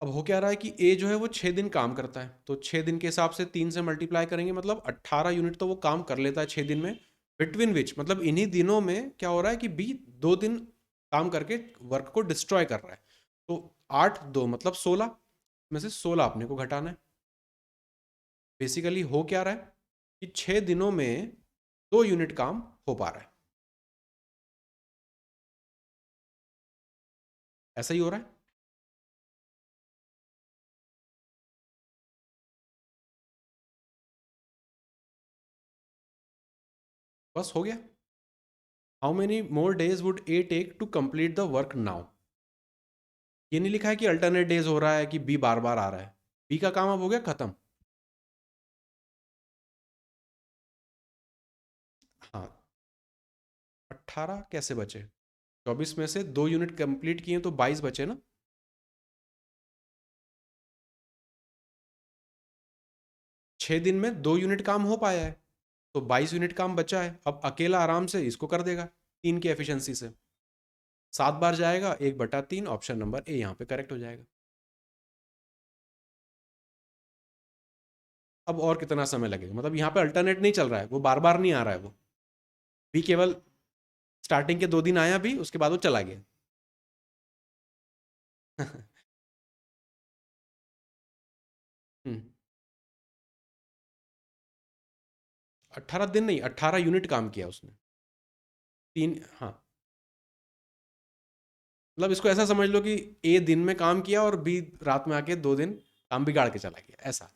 अब हो क्या रहा है कि ए जो है वो 6 दिन काम करता है, तो 6 दिन के हिसाब से 3 से मल्टीप्लाई करेंगे, मतलब 18 यूनिट तो वो काम कर लेता है 6 दिन में। बिटवीन विच, मतलब इन्हीं दिनों में क्या हो रहा है कि बी 2 दिन काम करके वर्क को डिस्ट्रॉय कर रहा है। तो 8 2 मतलब 16 में से 16 अपने को घटाना है। बेसिकली हो क्या रहा है कि 6 दिनों में 2 यूनिट काम हो पा रहा है। ऐसा ही हो रहा है। बस हो गया। How many more days would A take to complete the work now. ये नहीं लिखा है कि अल्टरनेट डेज हो रहा है कि बी बार बार आ रहा है। बी का काम अब हो गया खत्म। हाँ, 18 कैसे बचे? 24 में से 2 यूनिट कंप्लीट किए तो 22 बचे ना। 6 दिन में 2 यूनिट काम हो पाया है, तो 22 यूनिट काम बचा है। अब अकेला आराम से इसको कर देगा 3 की एफिशिएंसी से। 7 बार जाएगा, 1/3, ऑप्शन नंबर ए यहाँ पे करेक्ट हो जाएगा। अब और कितना समय लगेगा? मतलब यहाँ पे अल्टरनेट नहीं चल रहा है, वो बार बार नहीं आ रहा है। वो भी केवल स्टार्टिंग के 2 दिन आया, भी उसके बाद वो चला गया। 18 दिन नहीं, 18 यूनिट काम किया उसने। 3, हाँ। मतलब इसको ऐसा समझ लो कि ए दिन में काम किया और बी रात में आके 2 दिन काम बिगाड़ के चला गया, ऐसा।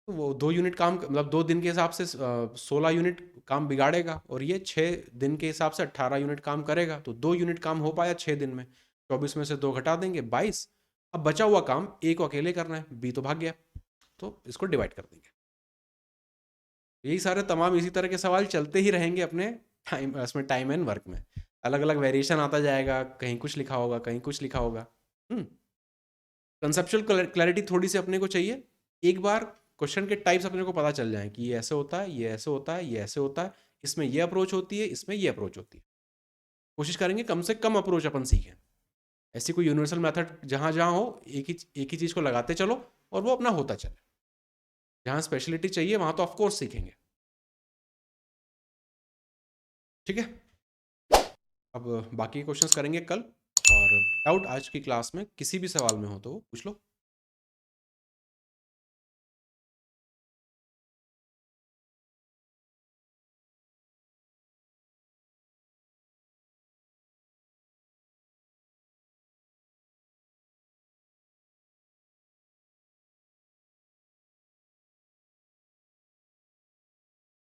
तो वो 2 यूनिट काम, मतलब 2 दिन के हिसाब से 16 यूनिट काम बिगाड़ेगा, और ये 6 दिन के हिसाब से 18 यूनिट काम करेगा। तो 2 यूनिट काम हो पाया 6 दिन में। 24 में से 2 घटा देंगे, 22। अब बचा हुआ काम ए को अकेले करना है, बी तो भाग गया, तो इसको डिवाइड कर देंगे। यही सारे तमाम इसी तरह के सवाल चलते ही रहेंगे अपने टाइम, इसमें टाइम एंड वर्क में। अलग अलग वेरिएशन आता जाएगा, कहीं कुछ लिखा होगा, कहीं कुछ लिखा होगा। कंसेप्चुअल क्लैरिटी थोड़ी सी अपने को चाहिए। एक बार क्वेश्चन के टाइप्स अपने को पता चल जाए कि ये ऐसे होता है, ये ऐसे होता है, ये ऐसे होता है, इसमें ये अप्रोच होती है, इसमें ये अप्रोच होती है। कोशिश करेंगे कम से कम अप्रोच अपन सीखें। ऐसी कोई यूनिवर्सल मेथड जहाँ जहाँ हो, एक ही चीज़ को लगाते चलो और वो अपना होता चले। जहाँ स्पेशलिटी चाहिए वहाँ तो ऑफकोर्स सीखेंगे। ठीक है, अब बाकी क्वेश्चंस करेंगे कल। और डाउट आज की क्लास में किसी भी सवाल में हो तो पूछ लो।